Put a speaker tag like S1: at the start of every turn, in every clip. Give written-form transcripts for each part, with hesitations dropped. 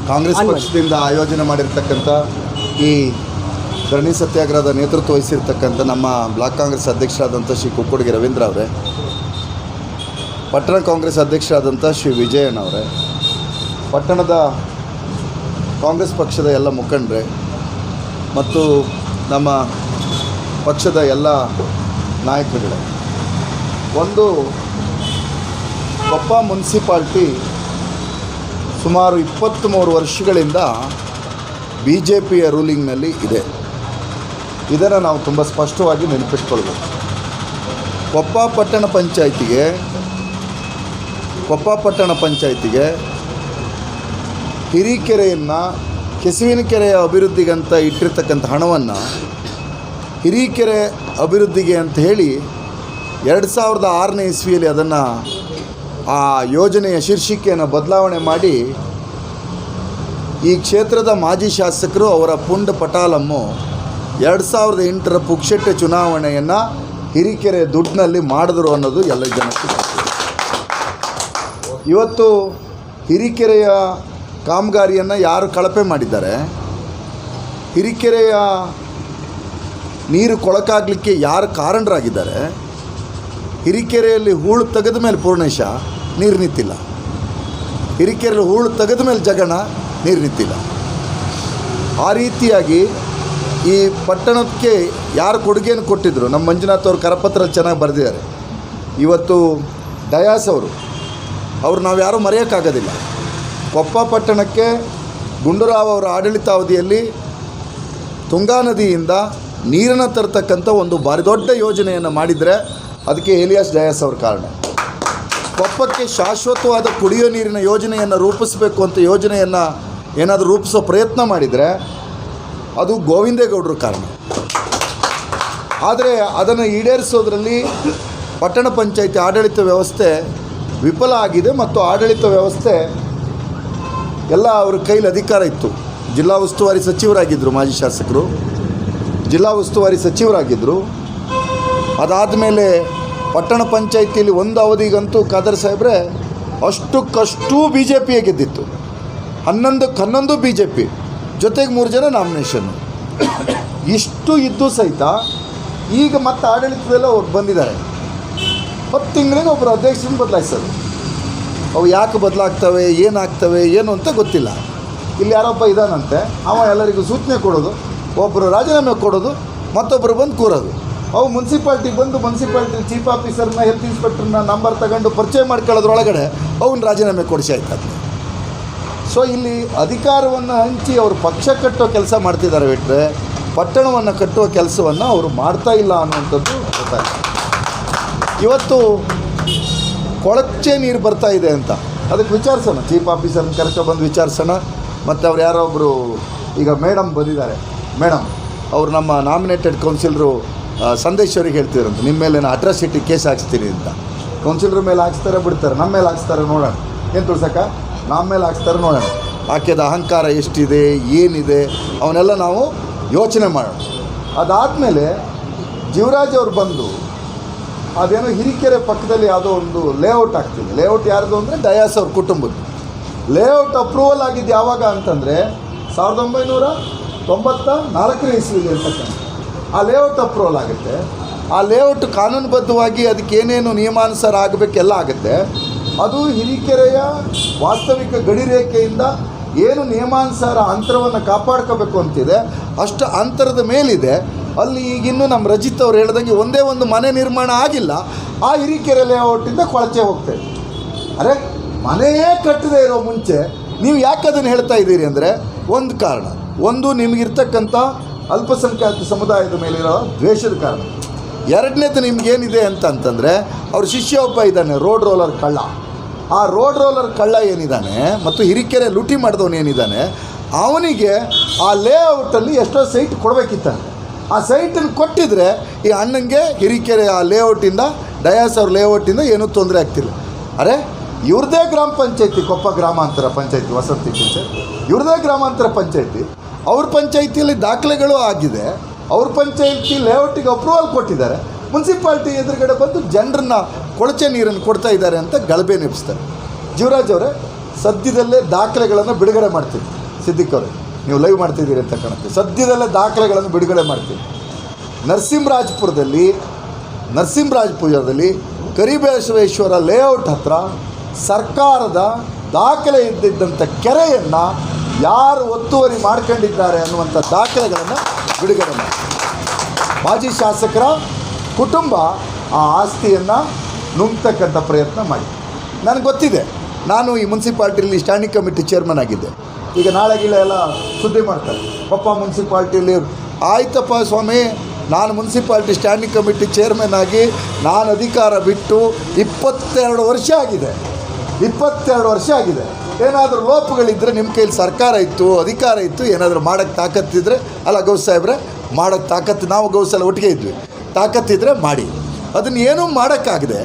S1: ಕಾಂಗ್ರೆಸ್ ಪಕ್ಷದಿಂದ ಆಯೋಜನೆ ಮಾಡಿರ್ತಕ್ಕಂಥ ಈ ಧರಣಿ ಸತ್ಯಾಗ್ರಹದ ನೇತೃತ್ವ ವಹಿಸಿರ್ತಕ್ಕಂಥ ನಮ್ಮ ಬ್ಲಾಕ್ ಕಾಂಗ್ರೆಸ್ ಅಧ್ಯಕ್ಷರಾದಂಥ ಶ್ರೀ ಕುಕ್ಕುಡಿಗೆ ರವೀಂದ್ರ ಅವರೇ, ಪಟ್ಟಣ ಕಾಂಗ್ರೆಸ್ ಅಧ್ಯಕ್ಷರಾದಂಥ ಶ್ರೀ ವಿಜಯಣ್ಣವರೇ, ಪಟ್ಟಣದ ಕಾಂಗ್ರೆಸ್ ಪಕ್ಷದ ಎಲ್ಲ ಮುಖಂಡರೇ ಮತ್ತು ನಮ್ಮ ಪಕ್ಷದ ಎಲ್ಲ ನಾಯಕರುಗಳೇ, ಒಂದು ಕೊಪ್ಪ ಮುನ್ಸಿಪಾಲ್ಟಿ ಸುಮಾರು 23 ವರ್ಷಗಳಿಂದ BJPಯ ರೂಲಿಂಗ್ನಲ್ಲಿ ಇದೆ. ಇದನ್ನು ನಾವು ತುಂಬ ಸ್ಪಷ್ಟವಾಗಿ ನೆನಪಿಟ್ಕೊಳ್ಬೇಕು. ಕೊಪ್ಪ ಪಟ್ಟಣ ಪಂಚಾಯಿತಿಗೆ ಹಿರೀಕೆರೆಯನ್ನು ಕೆಸುವಿನ ಕೆರೆಯ ಅಭಿವೃದ್ಧಿಗಂತ ಇಟ್ಟಿರ್ತಕ್ಕಂಥ ಹಣವನ್ನು ಹಿರೀಕೆರೆ ಅಭಿವೃದ್ಧಿಗೆ ಅಂತ ಹೇಳಿ 2006ನೇ ಇಸ್ವಿಯಲ್ಲಿ ಅದನ್ನು ಆ ಯೋಜನೆಯ ಶೀರ್ಷಿಕೆಯನ್ನು ಬದಲಾವಣೆ ಮಾಡಿ ಈ ಕ್ಷೇತ್ರದ ಮಾಜಿ ಶಾಸಕರು ಅವರ ಪುಂಡ ಪಟಾಲಮ್ಮು 2008ರ ಪುಕ್ಷೆಟ್ಟೆ ಚುನಾವಣೆಯನ್ನು ಹಿರೀಕೆರೆ ದುಡ್ಡಿನಲ್ಲಿ ಮಾಡಿದ್ರು ಅನ್ನೋದು ಎಲ್ಲ ಜನಕ್ಕೆ ಗೊತ್ತಿದೆ. ಇವತ್ತು ಹಿರೀಕೆರೆಯ ಕಾಮಗಾರಿಯನ್ನು ಯಾರು ಕಳಪೆ ಮಾಡಿದ್ದಾರೆ, ಹಿರೀಕೆರೆಯ ನೀರು ಕೊಳಕಾಗಲಿಕ್ಕೆ ಯಾರು ಕಾರಣರಾಗಿದ್ದಾರೆ, ಹಿರೀಕೆರೆಯಲ್ಲಿ ಹೂಳು ತೆಗೆದ ಮೇಲೆ ಪೂರ್ಣೇಶ ನೀರು ನಿಂತಿಲ್ಲ, ಹಿರೀಕೆರೆಯಲ್ಲಿ ಹೂಳು ತೆಗೆದ ಮೇಲೆ ಜಗಣ ನೀರು ನಿಂತಿಲ್ಲ. ಆ ರೀತಿಯಾಗಿ ಈ ಪಟ್ಟಣಕ್ಕೆ ಯಾರು ಕೊಡುಗೆಯನ್ನು ಕೊಟ್ಟಿದ್ದರು, ನಮ್ಮ ಮಂಜುನಾಥ್ ಅವರು ಕರಪತ್ರ ಚೆನ್ನಾಗಿ ಬರೆದಿದ್ದಾರೆ. ಇವತ್ತು ಡಯಾಸ್ ಅವರು ನಾವು ಯಾರೂ ಮರೆಯೋಕ್ಕಾಗೋದಿಲ್ಲ. ಕೊಪ್ಪ ಪಟ್ಟಣಕ್ಕೆ ಗುಂಡೂರಾವ್ ಅವರ ಆಡಳಿತಾವಧಿಯಲ್ಲಿ ತುಂಗಾ ನದಿಯಿಂದ ನೀರನ್ನು ತರತಕ್ಕಂಥ ಒಂದು ಭಾರಿ ದೊಡ್ಡ ಯೋಜನೆಯನ್ನು ಮಾಡಿದರೆ ಅದಕ್ಕೆ ಎಲಿಯಾಸ್ ಡಯಾಸ್ ಅವ್ರ ಕಾರಣ. ಕೊಪ್ಪಕ್ಕೆ ಶಾಶ್ವತವಾದ ಕುಡಿಯೋ ನೀರಿನ ಯೋಜನೆಯನ್ನು ರೂಪಿಸಬೇಕು ಅಂತ ಯೋಜನೆಯನ್ನು ಏನಾದರೂ ರೂಪಿಸೋ ಪ್ರಯತ್ನ ಮಾಡಿದರೆ ಅದು ಗೋವಿಂದೇಗೌಡರ ಕಾರಣ. ಆದರೆ ಅದನ್ನು ಈಡೇರಿಸೋದ್ರಲ್ಲಿ ಪಟ್ಟಣ ಪಂಚಾಯಿತಿ ಆಡಳಿತ ವ್ಯವಸ್ಥೆ ವಿಫಲ ಆಗಿದೆ ಮತ್ತು ಆಡಳಿತ ವ್ಯವಸ್ಥೆ ಎಲ್ಲ ಅವ್ರ ಕೈಲಿ ಅಧಿಕಾರ ಇತ್ತು. ಜಿಲ್ಲಾ ಉಸ್ತುವಾರಿ ಸಚಿವರಾಗಿದ್ದರು, ಮಾಜಿ ಶಾಸಕರು ಜಿಲ್ಲಾ ಉಸ್ತುವಾರಿ ಸಚಿವರಾಗಿದ್ದರು. ಅದಾದಮೇಲೆ ಪಟ್ಟಣ ಪಂಚಾಯಿತಿಯಲ್ಲಿ ಒಂದು ಅವಧಿಗಂತೂ ಖಾದರ್ ಸಾಹೇಬ್ರೆ ಅಷ್ಟಕ್ಕಷ್ಟು BJPಯೇ ಗೆದ್ದಿತ್ತು. 11 BJP ಜೊತೆಗೆ 3 ಜನ ನಾಮಿನೇಷನ್ನು. ಇಷ್ಟು ಇದ್ದು ಸಹಿತ ಈಗ ಮತ್ತೆ ಆಡಳಿತದಲ್ಲ ಅವ್ರು ಬಂದಿದ್ದಾರೆ. 10 ತಿಂಗಳಿಗೆ ಒಬ್ಬರು ಅಧ್ಯಕ್ಷರನ್ನು ಬದಲಾಯಿಸೋದು. ಅವು ಯಾಕೆ ಬದಲಾಗ್ತವೆ, ಏನಾಗ್ತವೆ, ಏನು ಅಂತ ಗೊತ್ತಿಲ್ಲ. ಇಲ್ಲಿ ಯಾರೊಬ್ಬ ಇದ್ದಾನಂತೆ, ಅವ ಎಲ್ಲರಿಗೂ ಸೂಚನೆ ಕೊಡೋದು, ಒಬ್ಬರು ರಾಜೀನಾಮೆ ಕೊಡೋದು, ಮತ್ತೊಬ್ಬರು ಬಂದು ಕೂರೋದು. ಅವು ಮುನ್ಸಿಪಾಲ್ಟಿಗೆ ಬಂದು ಮುನ್ಸಿಪಾಲ್ಟಿ ಚೀಫ್ ಆಫೀಸರ್ನ ಹೆಲ್ತ್ ಇನ್ಸ್ಪೆಕ್ಟರ್ನ ನಂಬರ್ ತಗೊಂಡು ಪರಿಚಯ ಮಾಡ್ಕೊಳ್ಳೋದ್ರೊಳಗಡೆ ಅವನು ರಾಜೀನಾಮೆ ಕೊಡಿಸಿ ಆಯ್ತದೆ. ಸೊ ಇಲ್ಲಿ ಅಧಿಕಾರವನ್ನು ಹಂಚಿ ಅವರು ಪಕ್ಷ ಕಟ್ಟೋ ಕೆಲಸ ಮಾಡ್ತಿದ್ದಾರೆ ಬಿಟ್ಟರೆ ಪಟ್ಟಣವನ್ನು ಕಟ್ಟುವ ಕೆಲಸವನ್ನು ಅವರು ಮಾಡ್ತಾ ಇಲ್ಲ ಅನ್ನುವಂಥದ್ದು ಗೊತ್ತಾಗಿದೆ. ಇವತ್ತು ಕೊಳಚೆ ನೀರು ಬರ್ತಾ ಇದೆ ಅಂತ ಅದಕ್ಕೆ ವಿಚಾರಿಸೋಣ, ಚೀಫ್ ಆಫೀಸರ್ನ ಕರ್ಕೊಬಂದು ವಿಚಾರಿಸೋಣ. ಮತ್ತು ಅವ್ರು ಯಾರೊಬ್ಬರು ಈಗ ಮೇಡಮ್ ಬಂದಿದ್ದಾರೆ, ಮೇಡಮ್ ಅವರು ನಮ್ಮ ನಾಮಿನೇಟೆಡ್ ಕೌನ್ಸಿಲರು ಸಂದೇಶ್ವರಿಗೆ ಹೇಳ್ತಿದ್ರಂತೆ, ನಿಮ್ಮ ಮೇಲೆ ನಾನು ಅಟ್ರಾಸಿಟಿ ಕೇಸ್ ಹಾಕ್ಸ್ತೀನಿ ಅಂತ. ಕೌನ್ಸಿಲರ್ ಮೇಲೆ ಹಾಕ್ಸ್ತಾರೆ ಬಿಡ್ತಾರೆ, ನಮ್ಮ ಮೇಲೆ ಹಾಕ್ಸ್ತಾರೆ ನೋಡೋಣ. ಏನು ತೋರ್ಸಕ್ಕ, ನಮ್ಮ ಮೇಲೆ ಹಾಕ್ಸ್ತಾರೆ ನೋಡೋಣ. ಆಕೆದ ಅಹಂಕಾರ ಎಷ್ಟಿದೆ, ಏನಿದೆ ಅವನ್ನೆಲ್ಲ ನಾವು ಯೋಚನೆ ಮಾಡೋಣ. ಅದಾದಮೇಲೆ ಜೀವರಾಜ್ ಅವರು ಬಂದು ಅದೇನೋ ಹಿರೀಕೆರೆ ಪಕ್ಕದಲ್ಲಿ ಯಾವುದೋ ಒಂದು ಲೇಔಟ್ ಆಗ್ತಿದೆ. ಲೇಔಟ್ ಯಾರ್ದು ಅಂದರೆ ಡಯಾಸ್ ಅವ್ರ ಕುಟುಂಬದ್ದು. ಲೇಔಟ್ ಅಪ್ರೂವಲ್ ಆಗಿದ್ದು ಯಾವಾಗ ಅಂತಂದರೆ 1994ನೇ ಇಸ್ವಿಗೆ ಇರ್ತಕ್ಕಂಥ ಆ ಲೇಔಟ್ ಅಪ್ರೂವಲ್ ಆಗುತ್ತೆ. ಆ ಲೇಔಟ್ ಕಾನೂನುಬದ್ಧವಾಗಿ ಅದಕ್ಕೆ ಏನೇನು ನಿಯಮಾನುಸಾರ ಆಗಬೇಕೆಲ್ಲ ಆಗುತ್ತೆ. ಅದು ಹಿರೀಕೆರೆಯ ವಾಸ್ತವಿಕ ಗಡಿ ರೇಖೆಯಿಂದ ಏನು ನಿಯಮಾನುಸಾರ ಅಂತರವನ್ನು ಕಾಪಾಡ್ಕೋಬೇಕು ಅಂತಿದೆ ಅಷ್ಟು ಅಂತರದ ಮೇಲಿದೆ. ಅಲ್ಲಿ ಈಗಿನ್ನೂ ನಮ್ಮ ರಜಿತ್ ಅವ್ರು ಹೇಳ್ದಂಗೆ ಒಂದೇ ಒಂದು ಮನೆ ನಿರ್ಮಾಣ ಆಗಿಲ್ಲ. ಆ ಹಿರೀಕೆರೆ ಲೇಔಟಿಂದ ಕೊಳಚೆ ಹೋಗ್ತೇವೆ. ಅರೆ ಮನೆಯೇ ಕಟ್ಟದೇ ಇರೋ ಮುಂಚೆ ನೀವು ಯಾಕೆ ಅದನ್ನು ಹೇಳ್ತಾ ಇದ್ದೀರಿ ಅಂದರೆ ಒಂದು ಕಾರಣ, ಒಂದು ನಿಮಗಿರ್ತಕ್ಕಂಥ ಅಲ್ಪಸಂಖ್ಯಾತ ಸಮುದಾಯದ ಮೇಲಿರೋ ದ್ವೇಷದ ಕಾರಣ. ಎರಡನೇದು ನಿಮಗೇನಿದೆ ಅಂತಂತಂದರೆ ಅವ್ರ ಶಿಷ್ಯ ಒಬ್ಬ ಇದ್ದಾನೆ, ರೋಡ್ ರೋಲರ್ ಕಳ್ಳ. ಆ ರೋಡ್ ರೋಲರ್ ಕಳ್ಳ ಏನಿದ್ದಾನೆ ಮತ್ತು ಹಿರೀಕೆರೆ ಲೂಟಿ ಮಾಡಿದವನು ಏನಿದ್ದಾನೆ ಅವನಿಗೆ ಆ ಲೇಔಟಲ್ಲಿ ಎಷ್ಟೋ ಸೈಟ್ ಕೊಡಬೇಕಿತ್ತಂತೆ. ಆ ಸೈಟನ್ನು ಕೊಟ್ಟಿದ್ರೆ ಈ ಅಣ್ಣಂಗೆ ಹಿರೀಕೆರೆ ಆ ಲೇಔಟಿಂದ ಡಯಾಸ್ ಅವ್ರ ಲೇಔಟಿಂದ ಏನೂ ತೊಂದರೆ ಆಗ್ತಿಲ್ಲ. ಅರೆ ಇವ್ರದೇ ಗ್ರಾಮ ಪಂಚಾಯತಿ, ಕೊಪ್ಪ ಗ್ರಾಮಾಂತರ ಪಂಚಾಯತಿ, ವಸತಿ ಪಂಚಾಯತ್ ಇವ್ರದೇ ಗ್ರಾಮಾಂತರ ಪಂಚಾಯತಿ. ಅವ್ರ ಪಂಚಾಯತಿಯಲ್ಲಿ ದಾಖಲೆಗಳು ಆಗಿದೆ. ಅವ್ರ ಪಂಚಾಯತಿ ಲೇಔಟಿಗೆ ಅಪ್ರೂವಲ್ ಕೊಟ್ಟಿದ್ದಾರೆ. ಮುನ್ಸಿಪಾಲ್ಟಿ ಎದುರುಗಡೆ ಬಂದು ಜನರನ್ನ ಕೊಳಚೆ ನೀರನ್ನು ಕೊಡ್ತಾ ಇದ್ದಾರೆ ಅಂತ ಗಲಭೆ ನೆಪಿಸ್ತಾರೆ. ಜೀವರಾಜ್ ಅವರೇ, ಸದ್ಯದಲ್ಲೇ ದಾಖಲೆಗಳನ್ನು ಬಿಡುಗಡೆ ಮಾಡ್ತೀವಿ. ಸಿದ್ದಿಕ್ ಅವರೇ, ನೀವು ಲೈವ್ ಮಾಡ್ತಿದ್ದೀರಿ ಅಂತ ಕಾಣುತ್ತೆ. ಸದ್ಯದಲ್ಲೇ ದಾಖಲೆಗಳನ್ನು ಬಿಡುಗಡೆ ಮಾಡ್ತೀವಿ. ನರಸಿಂಹರಾಜಪುರದಲ್ಲಿ ಕರಿಬಸವೇಶ್ವರ ಲೇಔಟ್ ಹತ್ರ ಸರ್ಕಾರದ ದಾಖಲೆ ಇದ್ದಿದ್ದಂಥ ಕೆರೆಯನ್ನು ಯಾರು ಒತ್ತುವರಿ ಮಾಡ್ಕೊಂಡಿದ್ದಾರೆ ಅನ್ನುವಂಥ ದಾಖಲೆಗಳನ್ನು ಬಿಡುಗಡೆ ಮಾಡಿ. ಮಾಜಿ ಶಾಸಕರ ಕುಟುಂಬ ಆ ಆಸ್ತಿಯನ್ನು ನುಂಗ್ತಕ್ಕಂಥ ಪ್ರಯತ್ನ ಮಾಡಿ. ನನಗೆ ಗೊತ್ತಿದೆ, ನಾನು ಈ ಮುನ್ಸಿಪಾಲ್ಟಿಯಲ್ಲಿ ಸ್ಟ್ಯಾಂಡಿಂಗ್ ಕಮಿಟಿ ಚೇರ್ಮನ್ ಆಗಿದ್ದೆ. ಈಗ ನಾಳೆ ಎಲ್ಲ ಸುದ್ದಿ ಮಾಡ್ತಾರೆ, ಪಪ್ಪ ಮುನ್ಸಿಪಾಲ್ಟಿಯಲ್ಲಿ. ಆಯ್ತಪ್ಪ ಸ್ವಾಮಿ, ನಾನು ಮುನ್ಸಿಪಾಲ್ಟಿ ಸ್ಟ್ಯಾಂಡಿಂಗ್ ಕಮಿಟಿ ಚೇರ್ಮನ್ ಆಗಿ ನಾನು ಅಧಿಕಾರ ಬಿಟ್ಟು 22 ವರ್ಷ ಆಗಿದೆ. 22 ವರ್ಷ ಆಗಿದೆ. ಏನಾದರೂ ಲೋಪಗಳಿದ್ದರೆ ನಿಮ್ಮ ಕೈಲಿ ಸರ್ಕಾರ ಇತ್ತು, ಅಧಿಕಾರ ಇತ್ತು, ಏನಾದರೂ ಮಾಡೋಕ್ಕೆ ತಾಕತ್ತಿದ್ರೆ, ಅಲ್ಲ ಗೌಸ್ ಸಾಹೇಬ್ರೆ, ಮಾಡೋಕ್ಕೆ ತಾಕತ್ತು, ನಾವು ಗೌಸ್ ಎಲ್ಲ ಒಟ್ಟಿಗೆ ಇದ್ವಿ, ತಾಕತ್ತಿದ್ರೆ ಮಾಡಿ. ಅದನ್ನು ಏನೂ ಮಾಡೋಕ್ಕಾಗದೆ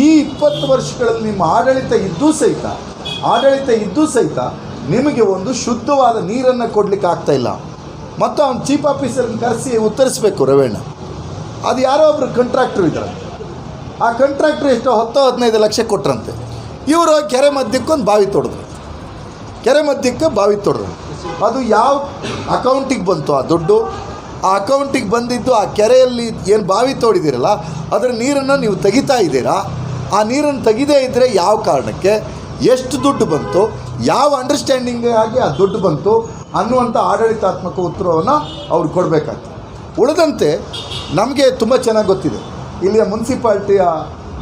S1: ಈ 20 ವರ್ಷಗಳಲ್ಲಿ ನಿಮ್ಮ ಆಡಳಿತ ಇದ್ದೂ ಸಹಿತ ನಿಮಗೆ ಒಂದು ಶುದ್ಧವಾದ ನೀರನ್ನು ಕೊಡಲಿಕ್ಕೆ ಆಗ್ತಾಯಿಲ್ಲ. ಮತ್ತು ಅವ್ನು ಚೀಫ್ ಆಫೀಸರ್ನ ಕರೆಸಿ ಉತ್ತರಿಸಬೇಕು ರವೀಣ. ಅದು ಯಾರೋ ಒಬ್ಬರು ಕಾಂಟ್ರಾಕ್ಟ್ರು ಇದ್ದಾರೆ. ಆ ಕಾಂಟ್ರಾಕ್ಟ್ರು ಎಷ್ಟು 10-15 ಲಕ್ಷ ಕೊಟ್ರಂತೆ. ಇವರು ಕೆರೆ ಮಧ್ಯಕ್ಕೊಂದು ಬಾವಿ ತೊಡಿದ್ರು. ಅದು ಯಾವ ಅಕೌಂಟಿಗೆ ಬಂತು ಆ ದುಡ್ಡು? ಆ ಅಕೌಂಟಿಗೆ ಬಂದಿದ್ದು ಆ ಕೆರೆಯಲ್ಲಿ ಏನು ಬಾವಿ ತೋಡಿದ್ದೀರಲ್ಲ, ಅದರ ನೀರನ್ನು ನೀವು ತೆಗಿತಾ ಇದ್ದೀರಾ. ಆ ನೀರನ್ನು ತೆಗಿದೇ ಇದ್ದರೆ ಯಾವ ಕಾರಣಕ್ಕೆ, ಎಷ್ಟು ದುಡ್ಡು ಬಂತು, ಯಾವ ಅಂಡರ್ಸ್ಟ್ಯಾಂಡಿಂಗ್ ಆಗಿ ಆ ದುಡ್ಡು ಬಂತು ಅನ್ನುವಂಥ ಆಡಳಿತಾತ್ಮಕ ಉತ್ತರವನ್ನು ಅವ್ರು ಕೊಡಬೇಕಾಗ್ತದೆ. ಉಳಿದಂತೆ ನಮಗೆ ತುಂಬ ಚೆನ್ನಾಗಿ ಗೊತ್ತಿದೆ, ಇಲ್ಲಿಯ ಮುನ್ಸಿಪಾಲ್ಟಿಯ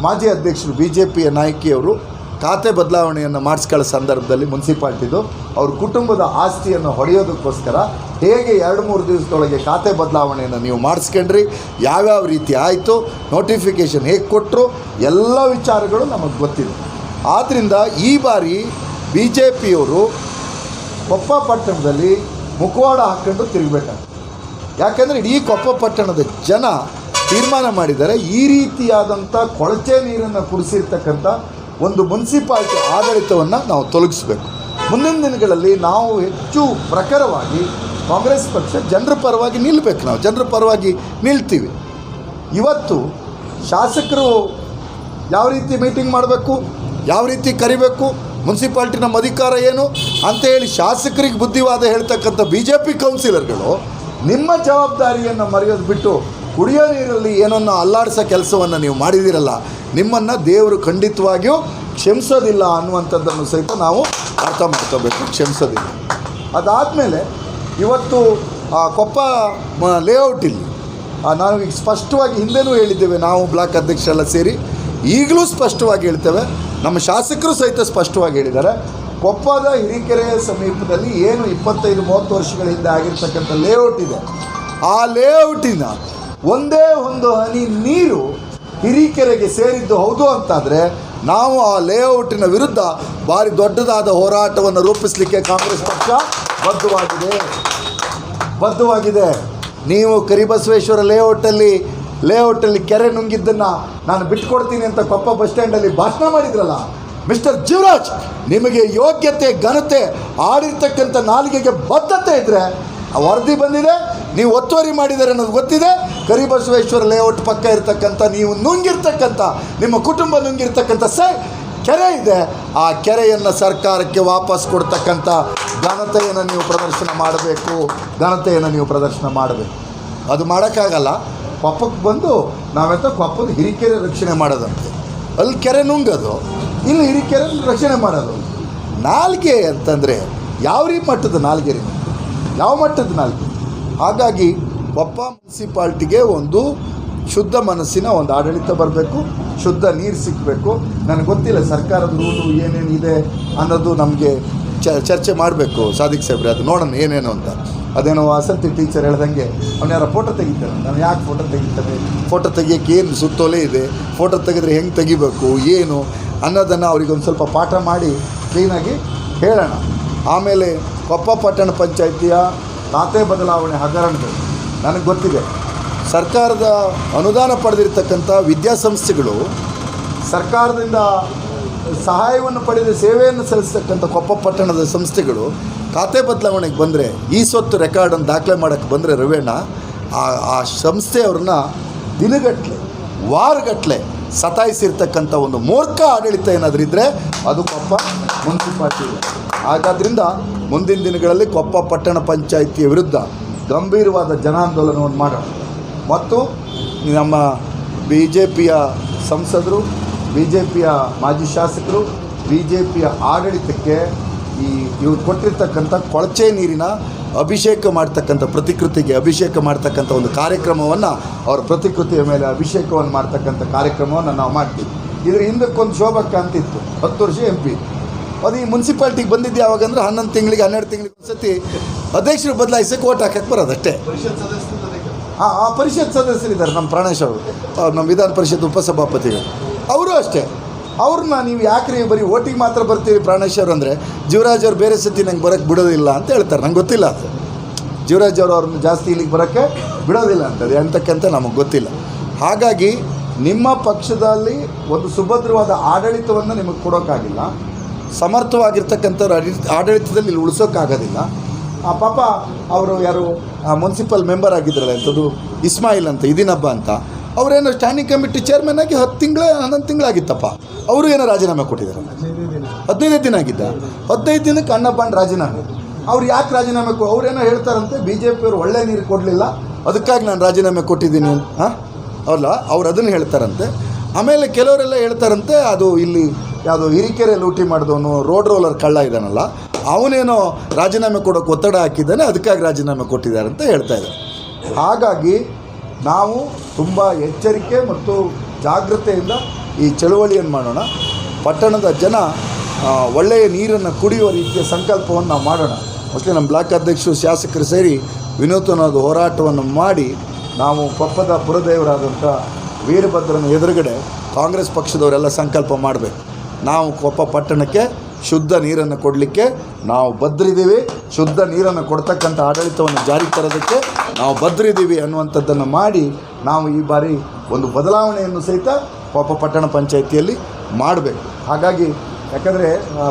S1: ಮಾಜಿ ಅಧ್ಯಕ್ಷರು BJPಯ ನಾಯಕಿಯವರು ಖಾತೆ ಬದಲಾವಣೆಯನ್ನು ಮಾಡಿಸ್ಕೊಳ್ಳೋ ಸಂದರ್ಭದಲ್ಲಿ ಮುನ್ಸಿಪಾಲ್ಟಿದು ಅವ್ರ ಕುಟುಂಬದ ಆಸ್ತಿಯನ್ನು ಹೊಡೆಯೋದಕ್ಕೋಸ್ಕರ ಹೇಗೆ 2-3 ದಿವಸದೊಳಗೆ ಖಾತೆ ಬದಲಾವಣೆಯನ್ನು ನೀವು ಮಾಡಿಸ್ಕೊಂಡ್ರಿ, ಯಾವ್ಯಾವ ರೀತಿ ಆಯಿತು, ನೋಟಿಫಿಕೇಷನ್ ಹೇಗೆ ಕೊಟ್ಟರು, ಎಲ್ಲ ವಿಚಾರಗಳು ನಮಗೆ ಗೊತ್ತಿದೆ. ಆದ್ದರಿಂದ ಈ ಬಾರಿ BJPಯವರು ಕೊಪ್ಪ ಪಟ್ಟಣದಲ್ಲಿ ಮುಖವಾಡ ಹಾಕ್ಕೊಂಡು ತಿರುಗಬೇಕಾಗ್ತದೆ. ಯಾಕೆಂದರೆ ಇಡೀ ಕೊಪ್ಪ ಪಟ್ಟಣದ ಜನ ತೀರ್ಮಾನ ಮಾಡಿದ್ದಾರೆ, ಈ ರೀತಿಯಾದಂಥ ಕೊಳಚೆ ನೀರನ್ನು ಕುಡಿಸಿರ್ತಕ್ಕಂಥ ಒಂದು ಮುನ್ಸಿಪಾಲ್ಟಿ ಆಡಳಿತವನ್ನು ನಾವು ತೊಲಗಿಸ್ಬೇಕು. ಮುಂದಿನ ದಿನಗಳಲ್ಲಿ ನಾವು ಹೆಚ್ಚು ಪ್ರಖರವಾಗಿ ಕಾಂಗ್ರೆಸ್ ಪಕ್ಷ ಜನರ ಪರವಾಗಿ ನಿಲ್ಲಬೇಕು. ನಾವು ಜನರ ಪರವಾಗಿ ನಿಲ್ತೀವಿ. ಇವತ್ತು ಶಾಸಕರು ಯಾವ ರೀತಿ ಮೀಟಿಂಗ್ ಮಾಡಬೇಕು, ಯಾವ ರೀತಿ ಕರಿಬೇಕು, ಮುನ್ಸಿಪಾಲ್ಟಿ ನಮ್ಮ ಅಧಿಕಾರ ಏನು ಅಂತ ಹೇಳಿ ಶಾಸಕರಿಗೆ ಬುದ್ಧಿವಾದ ಹೇಳ್ತಕ್ಕಂಥ BJP ಕೌನ್ಸಿಲರ್ಗಳು ನಿಮ್ಮ ಜವಾಬ್ದಾರಿಯನ್ನು ಮರೆಯೋದು ಬಿಟ್ಟು ಕುಡಿಯೋ ನೀರಲ್ಲಿ ಏನನ್ನು ಅಲ್ಲಾಡಿಸೋ ಕೆಲಸವನ್ನು ನೀವು ಮಾಡಿದಿರಲ್ಲ, ನಿಮ್ಮನ್ನು ದೇವರು ಖಂಡಿತವಾಗಿಯೂ ಕ್ಷಮಿಸೋದಿಲ್ಲ ಅನ್ನುವಂಥದ್ದನ್ನು ಸಹಿತ ನಾವು ಅರ್ಥ ಮಾಡ್ಕೋಬೇಕು. ಕ್ಷಮಿಸೋದಿಲ್ಲ. ಅದಾದಮೇಲೆ ಇವತ್ತು ಕೊಪ್ಪ ಲೇಔಟಿಲ್ಲಿ ನಾವು ಈಗ ಸ್ಪಷ್ಟವಾಗಿ ಹಿಂದೆನೂ ಹೇಳಿದ್ದೇವೆ, ನಾವು ಬ್ಲಾಕ್ ಅಧ್ಯಕ್ಷರೆಲ್ಲ ಸೇರಿ ಈಗಲೂ ಸ್ಪಷ್ಟವಾಗಿ ಹೇಳ್ತೇವೆ, ನಮ್ಮ ಶಾಸಕರು ಸಹಿತ ಸ್ಪಷ್ಟವಾಗಿ ಹೇಳಿದ್ದಾರೆ. ಕೊಪ್ಪದ ಹಿರಿಕೆರೆಯ ಸಮೀಪದಲ್ಲಿ ಏನು 25-30 ವರ್ಷಗಳ ಹಿಂದೆ ಆಗಿರ್ತಕ್ಕಂಥ ಲೇಔಟ್ ಇದೆ, ಆ ಲೇಔಟಿನ ಒಂದೇ ಒಂದು ಹನಿ ನೀರು ಹಿರಿಕೆರೆಗೆ ಸೇರಿದ್ದು ಹೌದು ಅಂತಾದರೆ ನಾವು ಆ ಲೇಔಟಿನ ವಿರುದ್ಧ ಭಾರಿ ದೊಡ್ಡದಾದ ಹೋರಾಟವನ್ನು ರೂಪಿಸಲಿಕ್ಕೆ ಕಾಂಗ್ರೆಸ್ ಪಕ್ಷ ಬದ್ಧವಾಗಿದೆ. ನೀವು ಕರಿಬಸವೇಶ್ವರ ಲೇಔಟಲ್ಲಿ ಕೆರೆ ನುಂಗಿದ್ದನ್ನು ನಾನು ಬಿಟ್ಕೊಡ್ತೀನಿ ಅಂತ ಕೊಪ್ಪ ಬಸ್ ಸ್ಟ್ಯಾಂಡಲ್ಲಿ ಭಾಷಣ ಮಾಡಿದ್ರಲ್ಲ, ಮಿಸ್ಟರ್ ಜೀವರಾಜ್, ನಿಮಗೆ ಯೋಗ್ಯತೆ, ಘನತೆ, ಆಡಿರ್ತಕ್ಕಂಥ ನಾಲಿಗೆಗೆ ಬದ್ಧತೆ ಇದ್ದರೆ ಆ ವರದಿ ಬಂದಿದೆ, ನೀವು ಒತ್ತುವರಿ ಮಾಡಿದ್ದಾರೆ ಅನ್ನೋದು ಗೊತ್ತಿದೆ. ಕರಿಬಸವೇಶ್ವರ ಲೇಔಟ್ ಪಕ್ಕ ಇರ್ತಕ್ಕಂಥ ನೀವು ನುಂಗಿರ್ತಕ್ಕಂಥ, ನಿಮ್ಮ ಕುಟುಂಬ ನುಂಗಿರ್ತಕ್ಕಂಥ ಕೆರೆ ಇದೆ, ಆ ಕೆರೆಯನ್ನು ಸರ್ಕಾರಕ್ಕೆ ವಾಪಸ್ ಕೊಡ್ತಕ್ಕಂಥ ಘನತೆಯನ್ನು ನೀವು ಪ್ರದರ್ಶನ ಮಾಡಬೇಕು. ಅದು ಮಾಡೋಕ್ಕಾಗಲ್ಲ. ಕೊಪ್ಪಕ್ಕೆ ಬಂದು ನಾವೆಂತ ಕೊಪ್ಪದ ಹಿರಿಕೆರೆ ರಕ್ಷಣೆ ಮಾಡೋದಂತೆ, ಅಲ್ಲಿ ಕೆರೆ ನುಂಗೋದು, ಇಲ್ಲಿ ಹಿರಿಕೆರೆ ರಕ್ಷಣೆ ಮಾಡೋದು. ನಾಲ್ಗೆ ಅಂತಂದರೆ ಯಾವ ಮಟ್ಟದ ನಾಲ್ಗೆ ರೀ, ಯಾವ ಮಟ್ಟದ ನಾಲ್ಗೆ? ಹಾಗಾಗಿ ಕೊಪ್ಪ ಮುನ್ಸಿಪಾಲ್ಟಿಗೆ ಒಂದು ಶುದ್ಧ ಮನಸ್ಸಿನ ಒಂದು ಆಡಳಿತ ಬರಬೇಕು, ಶುದ್ಧ ನೀರು ಸಿಕ್ಕಬೇಕು. ನನಗೆ ಗೊತ್ತಿಲ್ಲ ಸರ್ಕಾರದ ರೂಲು ಏನೇನಿದೆ ಅನ್ನೋದು ನಮಗೆ ಚರ್ಚೆ ಮಾಡಬೇಕು ಸಾದಿಕ್ ಸಾಹೇಬ್ರೆ, ಅದು ನೋಡೋಣ ಏನೇನು ಅಂತ. ಅದೇನೋ ವಸಂತಿ ಟೀಚರ್ ಹೇಳ್ದಂಗೆ ಅವ್ನು ಯಾರೋ ಫೋಟೋ ತೆಗಿತಾನೆ, ನಾನು ಯಾಕೆ ಫೋಟೋ ತೆಗಿತಾನೆ, ಫೋಟೋ ತೆಗಿಯೋಕ್ಕೆ ಏನು ಸುತ್ತೋಲೆ ಇದೆ, ಫೋಟೋ ತೆಗೆದ್ರೆ ಹೆಂಗೆ ತೆಗಿಬೇಕು ಏನು ಅನ್ನೋದನ್ನು ಅವ್ರಿಗೊಂದು ಸ್ವಲ್ಪ ಪಾಠ ಮಾಡಿ ಕ್ಲೀನಾಗಿ ಹೇಳೋಣ. ಆಮೇಲೆ ಕೊಪ್ಪ ಪಟ್ಟಣ ಪಂಚಾಯಿತಿಯ ಖಾತೆ ಬದಲಾವಣೆ ಹಗರಣಗಳು ನನಗೆ ಗೊತ್ತಿದೆ. ಸರ್ಕಾರದ ಅನುದಾನ ಪಡೆದಿರ್ತಕ್ಕಂಥ ವಿದ್ಯಾಸಂಸ್ಥೆಗಳು, ಸರ್ಕಾರದಿಂದ ಸಹಾಯವನ್ನು ಪಡೆದ ಸೇವೆಯನ್ನು ಸಲ್ಲಿಸ್ತಕ್ಕಂಥ ಕೊಪ್ಪ ಪಟ್ಟಣದ ಸಂಸ್ಥೆಗಳು ಖಾತೆ ಬದಲಾವಣೆಗೆ ಬಂದರೆ, ಈ ಸ್ವತ್ತು ರೆಕಾರ್ಡನ್ನು ದಾಖಲೆ ಮಾಡೋಕ್ಕೆ ಬಂದರೆ ರವೀಣ, ಆ ಸಂಸ್ಥೆಯವ್ರನ್ನ ದಿನಗಟ್ಟಲೆ, ವಾರಗಟ್ಟಲೆ ಸತಾಯಿಸಿರ್ತಕ್ಕಂಥ ಒಂದು ಮೂರ್ಖ ಆಡಳಿತ ಏನಾದರೂ ಇದ್ದರೆ ಅದು ಕೊಪ್ಪ ಮುನ್ಸಿಪಾಲ್ಟಿ ಇದೆ. ಹಾಗಾದ್ರಿಂದ ಮುಂದಿನ ದಿನಗಳಲ್ಲಿ ಕೊಪ್ಪ ಪಟ್ಟಣ ಪಂಚಾಯಿತಿಯ ವಿರುದ್ಧ ಗಂಭೀರವಾದ ಜನಾಂದೋಲನವನ್ನು ಮಾಡೋಣ ಮತ್ತು ನಮ್ಮ BJPಯ ಸಂಸದರು, BJPಯ ಮಾಜಿ ಶಾಸಕರು, BJPಯ ಆಡಳಿತಕ್ಕೆ ಇವ್ರು ಕೊಟ್ಟಿರ್ತಕ್ಕಂಥ ಕೊಳಚೆ ನೀರಿನ ಅಭಿಷೇಕ ಮಾಡ್ತಕ್ಕಂಥ ಪ್ರತಿಕೃತಿಗೆ ಅಭಿಷೇಕ ಮಾಡ್ತಕ್ಕಂಥ ಒಂದು ಕಾರ್ಯಕ್ರಮವನ್ನು ಅವ್ರ ಪ್ರತಿಕೃತಿಯ ಮೇಲೆ ಅಭಿಷೇಕವನ್ನು ಮಾಡ್ತಕ್ಕಂಥ ಕಾರ್ಯಕ್ರಮವನ್ನು ನಾವು ಮಾಡ್ತೀವಿ. ಇದ್ರ ಹಿಂದಕ್ಕೊಂದು ಶೋಭಾ ಕಾಂತಿ ಇತ್ತು, 10 ವರ್ಷ MP. ಅದು ಈ ಮುನ್ಸಿಪಾಲ್ಟಿಗೆ ಬಂದಿದ್ದು ಯಾವಾಗಂದ್ರೆ 11 ತಿಂಗಳಿಗೆ 12 ತಿಂಗಳಿಗೆ ಒಂದು ಸತಿ ಅಧ್ಯಕ್ಷರು ಬದಲಾಯಿಸೋಕೆ ಓಟ್ ಹಾಕಕ್ಕೆ ಬರೋದಷ್ಟೇ. ಆ ಪರಿಷತ್ ಸದಸ್ಯರಿದ್ದಾರೆ, ನಮ್ಮ ಪ್ರಾಣೇಶ್ ಅವರು, ನಮ್ಮ ವಿಧಾನ ಪರಿಷತ್ ಉಪಸಭಾಪತಿಗಳು, ಅವರು ಅಷ್ಟೇ. ಅವ್ರನ್ನ ನೀವು ಯಾಕ್ರಿ ಬರೀ ಓಟಿಗೆ ಮಾತ್ರ ಬರ್ತೀವಿ ಪ್ರಾಣೇಶ್ ಅವರು ಅಂದರೆ, ಜೀವರಾಜ್ ಅವ್ರು ಬೇರೆ ಸತಿ ನಂಗೆ ಬರೋಕ್ಕೆ ಬಿಡೋದಿಲ್ಲ ಅಂತ ಹೇಳ್ತಾರೆ. ನಂಗೆ ಗೊತ್ತಿಲ್ಲ ಅದು, ಜೀವರಾಜ್ ಅವರು ಅವ್ರನ್ನ ಜಾಸ್ತಿ ಇಲ್ಲಿಗೆ ಬರೋಕ್ಕೆ ಬಿಡೋದಿಲ್ಲ ಅಂತದೆ ಅಂತಕ್ಕಂಥ ನಮಗೆ ಗೊತ್ತಿಲ್ಲ. ಹಾಗಾಗಿ ನಿಮ್ಮ ಪಕ್ಷದಲ್ಲಿ ಒಂದು ಸುಭದ್ರವಾದ ಆಡಳಿತವನ್ನು ನಿಮಗೆ ಕೊಡೋಕ್ಕಾಗಿಲ್ಲ, ಸಮರ್ಥವಾಗಿರ್ತಕ್ಕಂಥವ್ರು ಆಡಳಿತದಲ್ಲಿ ಇಲ್ಲಿ ಉಳಿಸೋಕ್ಕಾಗೋದಿಲ್ಲ. ಪಾಪ ಅವರು ಯಾರು ಮುನ್ಸಿಪಲ್ ಮೆಂಬರ್ ಆಗಿದ್ರಲ್ಲ ಅಂಥದ್ದು ಇಸ್ಮಾಯಿಲ್ ಅಂತ, ಇದೀನಬ್ಬ ಅಂತ, ಅವರೇನೋ ಸ್ಟ್ಯಾಂಡಿಂಗ್ ಕಮಿಟಿ ಚೇರ್ಮನ್ ಆಗಿ 11 ತಿಂಗಳಾಗಿತ್ತಪ್ಪ. ಅವರು ಏನೋ ರಾಜೀನಾಮೆ ಕೊಟ್ಟಿದ್ದಾರೆ, 15 ದಿನ ಆಗಿದ್ದ. 15 ದಿನಕ್ಕೆ ಅನ್ನಬಾಂಡ್ ರಾಜೀನಾಮೆ. ಅವ್ರು ಯಾಕೆ ರಾಜೀನಾಮೆ ಅವ್ರೇನೋ ಹೇಳ್ತಾರಂತೆ, BJP ಅವರು ಒಳ್ಳೆ ನೀರು ಕೊಡಲಿಲ್ಲ ಅದಕ್ಕಾಗಿ ನಾನು ರಾಜೀನಾಮೆ ಕೊಟ್ಟಿದ್ದೀನಿ ಅಂತ. ಅಲ್ಲ, ಅವ್ರು ಅದನ್ನು ಹೇಳ್ತಾರಂತೆ. ಆಮೇಲೆ ಕೆಲವರೆಲ್ಲ ಹೇಳ್ತಾರಂತೆ, ಅದು ಇಲ್ಲಿ ಯಾವುದು ಹಿರಿಕೆರೆ ಲೂಟಿ ಮಾಡಿದವನು ರೋಡ್ ರೋಲರ್ ಕಳ್ಳ ಇದ್ದಾನಲ್ಲ, ಅವನೇನೋ ರಾಜೀನಾಮೆ ಕೊಡೋಕ್ಕೆ ಒತ್ತಡ ಹಾಕಿದ್ದಾನೆ, ಅದಕ್ಕಾಗಿ ರಾಜೀನಾಮೆ ಕೊಟ್ಟಿದ್ದಾರೆ ಅಂತ ಹೇಳ್ತಾ ಇದ್ದಾರೆ. ಹಾಗಾಗಿ ನಾವು ತುಂಬ ಎಚ್ಚರಿಕೆ ಮತ್ತು ಜಾಗೃತೆಯಿಂದ ಈ ಚಳುವಳಿಯನ್ನು ಮಾಡೋಣ. ಪಟ್ಟಣದ ಜನ ಒಳ್ಳೆಯ ನೀರನ್ನು ಕುಡಿಯುವ ರೀತಿಯ ಸಂಕಲ್ಪವನ್ನು ನಾವು ಮಾಡೋಣ. ಮೋಸ್ಟ್ಲಿ ನಮ್ಮ ಬ್ಲಾಕ್ ಅಧ್ಯಕ್ಷರು, ಶಾಸಕರು ಸೇರಿ ವಿನೂತನವಾದ ಹೋರಾಟವನ್ನು ಮಾಡಿ ನಾವು ಕೊಪ್ಪದ ಪುರದೇವರಾದಂಥ ವೀರಭದ್ರನ ಎದುರುಗಡೆ ಕಾಂಗ್ರೆಸ್ ಪಕ್ಷದವರೆಲ್ಲ ಸಂಕಲ್ಪ ಮಾಡಬೇಕು. ನಾವು ಕೊಪ್ಪ ಪಟ್ಟಣಕ್ಕೆ ಶುದ್ಧ ನೀರನ್ನು ಕೊಡಲಿಕ್ಕೆ ನಾವು ಬದ್ರಿದ್ದೀವಿ, ಶುದ್ಧ ನೀರನ್ನು ಕೊಡ್ತಕ್ಕಂಥ ಆಡಳಿತವನ್ನು ಜಾರಿಗೆ ತರೋದಕ್ಕೆ ನಾವು ಬದ್ರಿದ್ದೀವಿ ಅನ್ನುವಂಥದ್ದನ್ನು ಮಾಡಿ ನಾವು ಈ ಬಾರಿ ಒಂದು ಬದಲಾವಣೆಯನ್ನು ಸಹಿತ ಕೊಪ್ಪ ಪಟ್ಟಣ ಪಂಚಾಯಿತಿಯಲ್ಲಿ ಮಾಡಬೇಕು. ಹಾಗಾಗಿ ಯಾಕಂದರೆ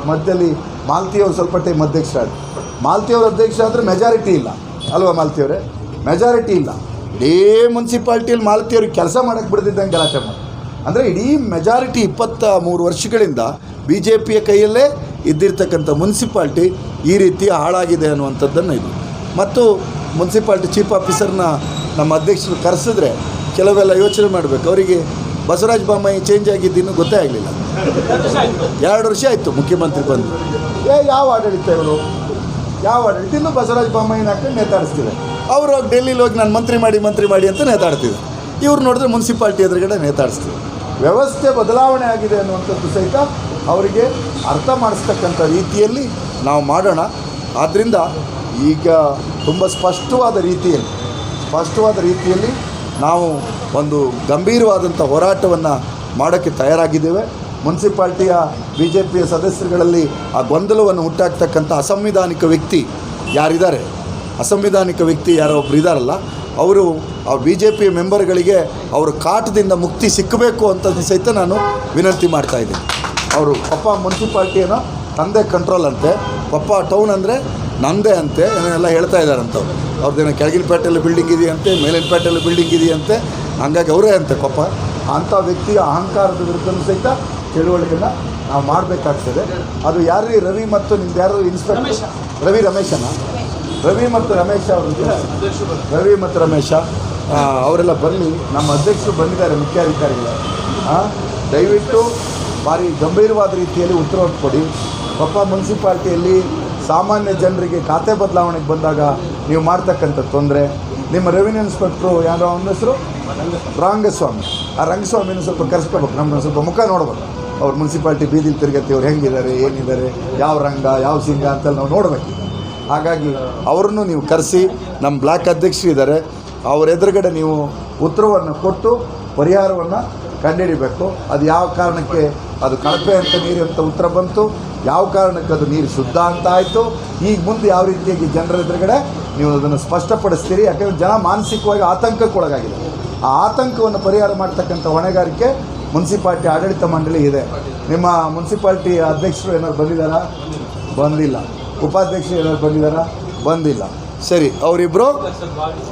S1: ಮಧ್ಯದಲ್ಲಿ ಮಾಲತಿಯವರು ಸ್ವಲ್ಪ ಟೈಮ್ ಅಧ್ಯಕ್ಷರಾದರು. ಮಾಲತಿಯವರು ಅಧ್ಯಕ್ಷ ಆದರೆ ಮೆಜಾರಿಟಿ ಇಲ್ಲ ಅಲ್ವಾ ಮಾಲತಿಯವರೇ? ಮೆಜಾರಿಟಿ ಇಲ್ಲ. ಇಡೀ ಮುನ್ಸಿಪಾಲ್ಟಿಯಲ್ಲಿ ಮಾಲತಿಯವ್ರಿಗೆ ಕೆಲಸ ಮಾಡೋಕ್ಕೆ ಬಿಡ್ದಿದ್ದಂಗೆ ಗಲಾಟೆ ಮಾಡಿ, ಅಂದರೆ ಇಡೀ ಮೆಜಾರಿಟಿ 23 ವರ್ಷಗಳಿಂದ BJPಯ ಕೈಯಲ್ಲೇ ಇದ್ದಿರ್ತಕ್ಕಂಥ ಮುನ್ಸಿಪಾಲ್ಟಿ ಈ ರೀತಿ ಹಾಳಾಗಿದೆ ಅನ್ನುವಂಥದ್ದನ್ನು ಇದು. ಮತ್ತು ಮುನ್ಸಿಪಾಲ್ಟಿ ಚೀಫ್ ಆಫೀಸರ್ನ ನಮ್ಮ ಅಧ್ಯಕ್ಷರು ಕರೆಸಿದ್ರೆ ಕೆಲವೆಲ್ಲ ಯೋಚನೆ ಮಾಡಬೇಕು. ಅವರಿಗೆ ಬಸವರಾಜ ಬೊಮ್ಮಾಯಿ ಚೇಂಜ್ ಆಗಿದ್ದು ಗೊತ್ತೇ ಆಗಲಿಲ್ಲ. 2 ವರ್ಷ ಆಯಿತು ಮುಖ್ಯಮಂತ್ರಿ ಬಂದು. ಯಾವ ಆಡಳಿತ ಇವರು, ಯಾವ ಆಡಳಿತ? ಇನ್ನೂ ಬಸವರಾಜ ಬೊಮ್ಮಾಯಿನ ಹಾಕೊಂಡು ನೇತಾಡಿಸ್ತಿದೆ. ಅವರು ಡೆಲ್ಲಿಲಿ ಹೋಗಿ ನಾನು ಮಂತ್ರಿ ಮಾಡಿ ಅಂತ ನೇತಾಡ್ತಿದ್ದೆ. ಇವ್ರು ನೋಡಿದ್ರೆ ಮುನ್ಸಿಪಾಲ್ಟಿ ಎದುರುಗಡೆ ನೇತಾಡಿಸ್ತಿದೆ. ವ್ಯವಸ್ಥೆ ಬದಲಾವಣೆ ಆಗಿದೆ ಅನ್ನುವಂಥದ್ದು ಸಹಿತ ಅವರಿಗೆ ಅರ್ಥ ಮಾಡಿಸ್ತಕ್ಕಂಥ ರೀತಿಯಲ್ಲಿ ನಾವು ಮಾಡೋಣ. ಆದ್ದರಿಂದ ಈಗ ತುಂಬ ಸ್ಪಷ್ಟವಾದ ರೀತಿಯಲ್ಲಿ ನಾವು ಒಂದು ಗಂಭೀರವಾದಂಥ ಹೋರಾಟವನ್ನು ಮಾಡೋಕ್ಕೆ ತಯಾರಾಗಿದ್ದೇವೆ. ಮುನ್ಸಿಪಾಲ್ಟಿಯ BJPಯ ಸದಸ್ಯರುಗಳಲ್ಲಿ ಆ ಗೊಂದಲವನ್ನು ಹುಟ್ಟಾಕ್ತಕ್ಕಂಥ ಅಸಂವಿಧಾನಿಕ ವ್ಯಕ್ತಿ ಯಾರಿದ್ದಾರೆ, ಅಸಂವಿಧಾನಿಕ ವ್ಯಕ್ತಿ ಯಾರೋ ಒಬ್ಬರು ಇದ್ದಾರಲ್ಲ, ಅವರು ಆ BJP ಮೆಂಬರ್ಗಳಿಗೆ ಅವರ ಕಾಟದಿಂದ ಮುಕ್ತಿ ಸಿಕ್ಕಬೇಕು ಅಂತ ಸಹಿತ ನಾನು ವಿನಂತಿ ಮಾಡ್ತಾಯಿದ್ದೀನಿ. ಅವರು ಕೊಪ್ಪ ಮುನ್ಸಿಪಾಲ್ಟಿಯನ್ನು ತಂದೆ ಕಂಟ್ರೋಲ್ ಅಂತೆ, ಕೊಪ್ಪ ಟೌನ್ ಅಂದರೆ ನಂದೇ ಅಂತೆ ಏನೆಲ್ಲ ಹೇಳ್ತಾ ಇದ್ದಾರಂತವ್ರು. ಅವ್ರದ್ದೇನೋ ಕೆಳಗಿನ ಪೇಟೆಯಲ್ಲಿ ಬಿಲ್ಡಿಂಗ್ ಇದೆಯಂತೆ, ಮೇಲಿನ ಪೇಟೆಯಲ್ಲಿ ಬಿಲ್ಡಿಂಗ್ ಇದೆಯಂತೆ, ಹಂಗಾಗಿ ಅವರೇ ಅಂತೆ ಕೊಪ್ಪ. ಅಂಥ ವ್ಯಕ್ತಿಯ ಅಹಂಕಾರದ ವಿರುದ್ಧ ಸಹಿತ ಚಳುವಳಿಯನ್ನು ನಾವು ಮಾಡಬೇಕಾಗ್ತದೆ. ಅದು ಯಾರು ರವಿ ಮತ್ತು ನಿಮ್ದು ಯಾರು ಇನ್ಸ್ಪೆಕ್ಟರ್ ರವಿ ಮತ್ತು ರಮೇಶ ಅವರು, ರವಿ ಮತ್ತು ರಮೇಶ ಅವರೆಲ್ಲ ಬರಲಿ. ನಮ್ಮ ಅಧ್ಯಕ್ಷರು ಬಂದಿದ್ದಾರೆ, ಮುಖ್ಯಾಧಿಕಾರಿಗಳು. ದಯವಿಟ್ಟು ಭಾರಿ ಗಂಭೀರವಾದ ರೀತಿಯಲ್ಲಿ ಉತ್ತರ ಕೊಡಿ. ಕೊಪ್ಪ ಮುನ್ಸಿಪಾಲ್ಟಿಯಲ್ಲಿ ಸಾಮಾನ್ಯ ಜನರಿಗೆ ಖಾತೆ ಬದಲಾವಣೆಗೆ ಬಂದಾಗ ನೀವು ಮಾಡ್ತಕ್ಕಂಥ ತೊಂದರೆ. ನಿಮ್ಮ ರೆವಿನ್ಯೂ ಇನ್ಸ್ಪೆಕ್ಟ್ರು ಯಾರೋ ಅವನ ಹೆಸರು ರಂಗಸ್ವಾಮಿ, ಆ ರಂಗಸ್ವಾಮಿನ ಸ್ವಲ್ಪ ಕರೆಸ್ಕೋಬೇಕು, ನಮ್ಮನ್ನು ಸ್ವಲ್ಪ ಮುಖ ನೋಡ್ಬೇಕು. ಅವ್ರು ಮುನ್ಸಿಪಾಲ್ಟಿ ಬೀದಿಲಿ ತಿರುಗತಿ ಅವ್ರು ಹೆಂಗಿದ್ದಾರೆ, ಏನಿದ್ದಾರೆ, ಯಾವ ರಂಗ ಯಾವ ಸಿಂಗ ಅಂತೆಲ್ಲ ನಾವು ನೋಡಬೇಕು. ಹಾಗಾಗಿ ಅವರನ್ನು ನೀವು ಕರೆಸಿ, ನಮ್ಮ ಬ್ಲಾಕ್ ಅಧ್ಯಕ್ಷರು ಇದ್ದಾರೆ, ಅವ್ರ ಎದುರುಗಡೆ ನೀವು ಉತ್ತರವನ್ನು ಕೊಟ್ಟು ಪರಿಹಾರವನ್ನು ಕಂಡುಹಿಡಿಬೇಕು. ಅದು ಯಾವ ಕಾರಣಕ್ಕೆ ಅದು ಕಳಪೆ ಅಂತ ನೀರು ಅಂತ ಉತ್ತರ ಬಂತು, ಯಾವ ಕಾರಣಕ್ಕೆ ಅದು ನೀರು ಶುದ್ಧ ಅಂತ ಆಯಿತು, ಈಗ ಮುಂದೆ ಯಾವ ರೀತಿಯಾಗಿ ಜನರ ಎದುರುಗಡೆ ನೀವು ಅದನ್ನು ಸ್ಪಷ್ಟಪಡಿಸ್ತೀರಿ. ಯಾಕೆಂದರೆ ಜನ ಮಾನಸಿಕವಾಗಿ ಆತಂಕಕ್ಕೊಳಗಾಗಿದೆ. ಆ ಆತಂಕವನ್ನು ಪರಿಹಾರ ಮಾಡ್ತಕ್ಕಂಥ ಹೊಣೆಗಾರಿಕೆ ಮುನ್ಸಿಪಾಲ್ಟಿ ಆಡಳಿತ ಮಂಡಳಿ ಇದೆ. ನಿಮ್ಮ ಮುನ್ಸಿಪಾಲ್ಟಿ ಅಧ್ಯಕ್ಷರು ಏನಾದ್ರು ಬಂದಿದ್ದಾರಾ? ಬಂದಿಲ್ಲ. ಉಪಾಧ್ಯಕ್ಷರು ಏನಾದ್ರು ಬಂದಿದ್ದಾರಾ? ಬಂದಿಲ್ಲ. ಸರಿ, ಅವರಿಬ್ಬರು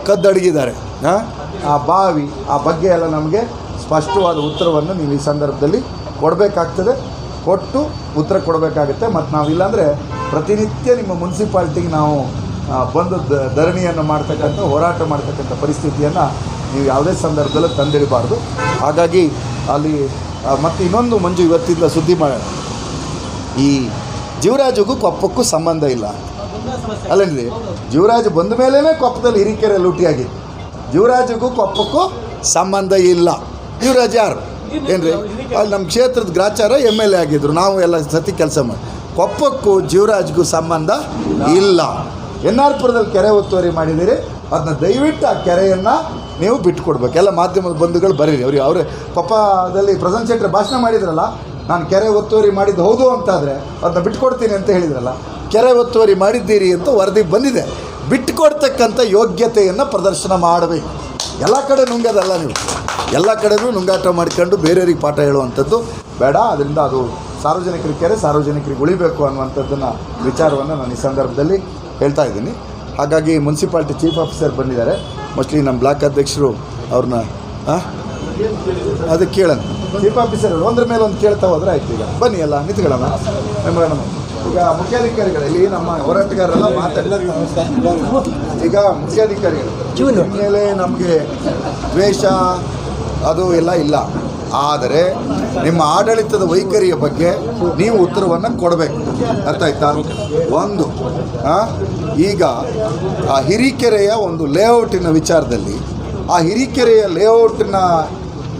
S1: ಕದ್ದಡಗಿದ್ದಾರೆ. ಆ ಬಾವಿ ಆ ಬಗ್ಗೆ ಎಲ್ಲ ನಮಗೆ ಸ್ಪಷ್ಟವಾದ ಉತ್ತರವನ್ನು ನೀವು ಈ ಸಂದರ್ಭದಲ್ಲಿ ಕೊಡಬೇಕಾಗ್ತದೆ. ಕೊಟ್ಟು ಉತ್ತರ ಕೊಡಬೇಕಾಗುತ್ತೆ. ಮತ್ತು ನಾವಿಲ್ಲಾಂದರೆ ಪ್ರತಿನಿತ್ಯ ನಿಮ್ಮ ಮುನ್ಸಿಪಾಲ್ಟಿಗೆ ನಾವು ಬಂದು ಧರಣಿಯನ್ನು ಮಾಡ್ತಕ್ಕಂಥ ಹೋರಾಟ ಮಾಡ್ತಕ್ಕಂಥ ಪರಿಸ್ಥಿತಿಯನ್ನು ನೀವು ಯಾವುದೇ ಸಂದರ್ಭದಲ್ಲೂ ತಂದಿಡಬಾರ್ದು. ಹಾಗಾಗಿ ಅಲ್ಲಿ ಮತ್ತು ಇನ್ನೊಂದು ಮಂಜು ಇವತ್ತಿಂದ ಸುದ್ದಿ ಮಾಡೋಣ, ಈ ಜೀವರಾಜ್ಗೂ ಕೊಪ್ಪಕ್ಕೂ ಸಂಬಂಧ ಇಲ್ಲ ಅಲ್ಲೇನ್ರಿ? ಜೀವರಾಜ್ ಬಂದ ಮೇಲೇ ಕೊಪ್ಪದಲ್ಲಿ ಹಿರಿಕೆರೆ ಲೂಟಿಯಾಗಿತ್ತು. ಜೀವರಾಜ್ಗೂ ಕೊಪ್ಪಕ್ಕೂ ಸಂಬಂಧ ಇಲ್ಲ. ಜೀವರಾಜ್ ಯಾರು ಏನ್ರಿ? ಅಲ್ಲಿ ನಮ್ಮ ಕ್ಷೇತ್ರದ ಗ್ರಾಚಾರ MLA ಆಗಿದ್ದರು, ನಾವು ಎಲ್ಲ ಸತಿ ಕೆಲಸ ಮಾಡಿ. ಕೊಪ್ಪಕ್ಕೂ ಜೀವರಾಜ್ಗೂ ಸಂಬಂಧ ಇಲ್ಲ. NR ಪುರದಲ್ಲಿ ಕೆರೆ ಒತ್ತುವರಿ ಮಾಡಿದ್ದೀರಿ, ಅದನ್ನ ದಯವಿಟ್ಟು ಆ ಕೆರೆಯನ್ನು ನೀವು ಬಿಟ್ಕೊಡ್ಬೇಕು. ಎಲ್ಲ ಮಾಧ್ಯಮದ ಬಂಧುಗಳು ಬರೀರಿ. ಅವರೇ ಕೊಪ್ಪದಲ್ಲಿ ಪ್ರಸನ್ನ ಶೆಟ್ಟರ್ ಭಾಷಣ ಮಾಡಿದ್ರಲ್ಲ, ನಾನು ಕೆರೆ ಒತ್ತುವರಿ ಮಾಡಿದ್ದು ಹೌದು ಅಂತಾದರೆ ಅದನ್ನ ಬಿಟ್ಕೊಡ್ತೀನಿ ಅಂತ ಹೇಳಿದ್ರಲ್ಲ. ಕೆರೆ ಒತ್ತುವರಿ ಮಾಡಿದ್ದೀರಿ ಅಂತ ವರದಿ ಬಂದಿದೆ. ಬಿಟ್ಟುಕೊಡ್ತಕ್ಕಂಥ ಯೋಗ್ಯತೆಯನ್ನು ಪ್ರದರ್ಶನ ಮಾಡಬೇಕು. ಎಲ್ಲ ಕಡೆ ನುಂಗೋದಲ್ಲ, ನೀವು ಎಲ್ಲ ಕಡೆನೂ ನುಂಗಾಟ ಮಾಡ್ಕೊಂಡು ಬೇರೆಯವ್ರಿಗೆ ಪಾಠ ಹೇಳುವಂಥದ್ದು ಬೇಡ. ಅದರಿಂದ ಅದು ಸಾರ್ವಜನಿಕರ ಕೆರೆ ಸಾರ್ವಜನಿಕರಿಗೆ ಉಳಿಬೇಕು ಅನ್ನುವಂಥದ್ದನ್ನು ವಿಚಾರವನ್ನು ನಾನು ಈ ಸಂದರ್ಭದಲ್ಲಿ ಹೇಳ್ತಾ ಇದ್ದೀನಿ. ಹಾಗಾಗಿ ಮುನ್ಸಿಪಾಲ್ಟಿ ಚೀಫ್ ಆಫೀಸರ್ ಬಂದಿದ್ದಾರೆ. ಮೋಸ್ಟ್ಲಿ ನಮ್ಮ ಬ್ಲಾಕ್ ಅಧ್ಯಕ್ಷರು ಅವ್ರನ್ನ ಅದಕ್ಕೆ ಕೇಳೋಣ. ಚೀಫ್ ಆಫೀಸರ್ ಒಂದ್ರ ಮೇಲೆ ಒಂದು ಕೇಳ್ತಾ ಹೋದ್ರೆ ಆಯ್ತು. ಈಗ ಬನ್ನಿ ಎಲ್ಲ ನಿಂತ್ಕೊಳ್ಳೋಣ. ಈಗ ಮುಖ್ಯಾಧಿಕಾರಿಗಳಲ್ಲಿ ನಮ್ಮ ಹೋರಾಟಗಾರರೆಲ್ಲ ಮಾತಾಡಿದ್ದಾರೆ. ಈಗ ಮುಖ್ಯಾಧಿಕಾರಿಗಳು ಮೇಲೆ ನಮಗೆ ದ್ವೇಷ ಅದು ಎಲ್ಲ ಇಲ್ಲ, ಆದರೆ ನಿಮ್ಮ ಆಡಳಿತದ ವೈಖರಿಯ ಬಗ್ಗೆ ನೀವು ಉತ್ತರವನ್ನು ಕೊಡಬೇಕು. ಅರ್ಥ ಆಯ್ತಾ? ಒಂದು ಈಗ ಆ ಹಿರಿಕೆರೆಯ ಒಂದು ಲೇಔಟಿನ ವಿಚಾರದಲ್ಲಿ, ಆ ಹಿರಿಕೆರೆಯ ಲೇಔಟಿನ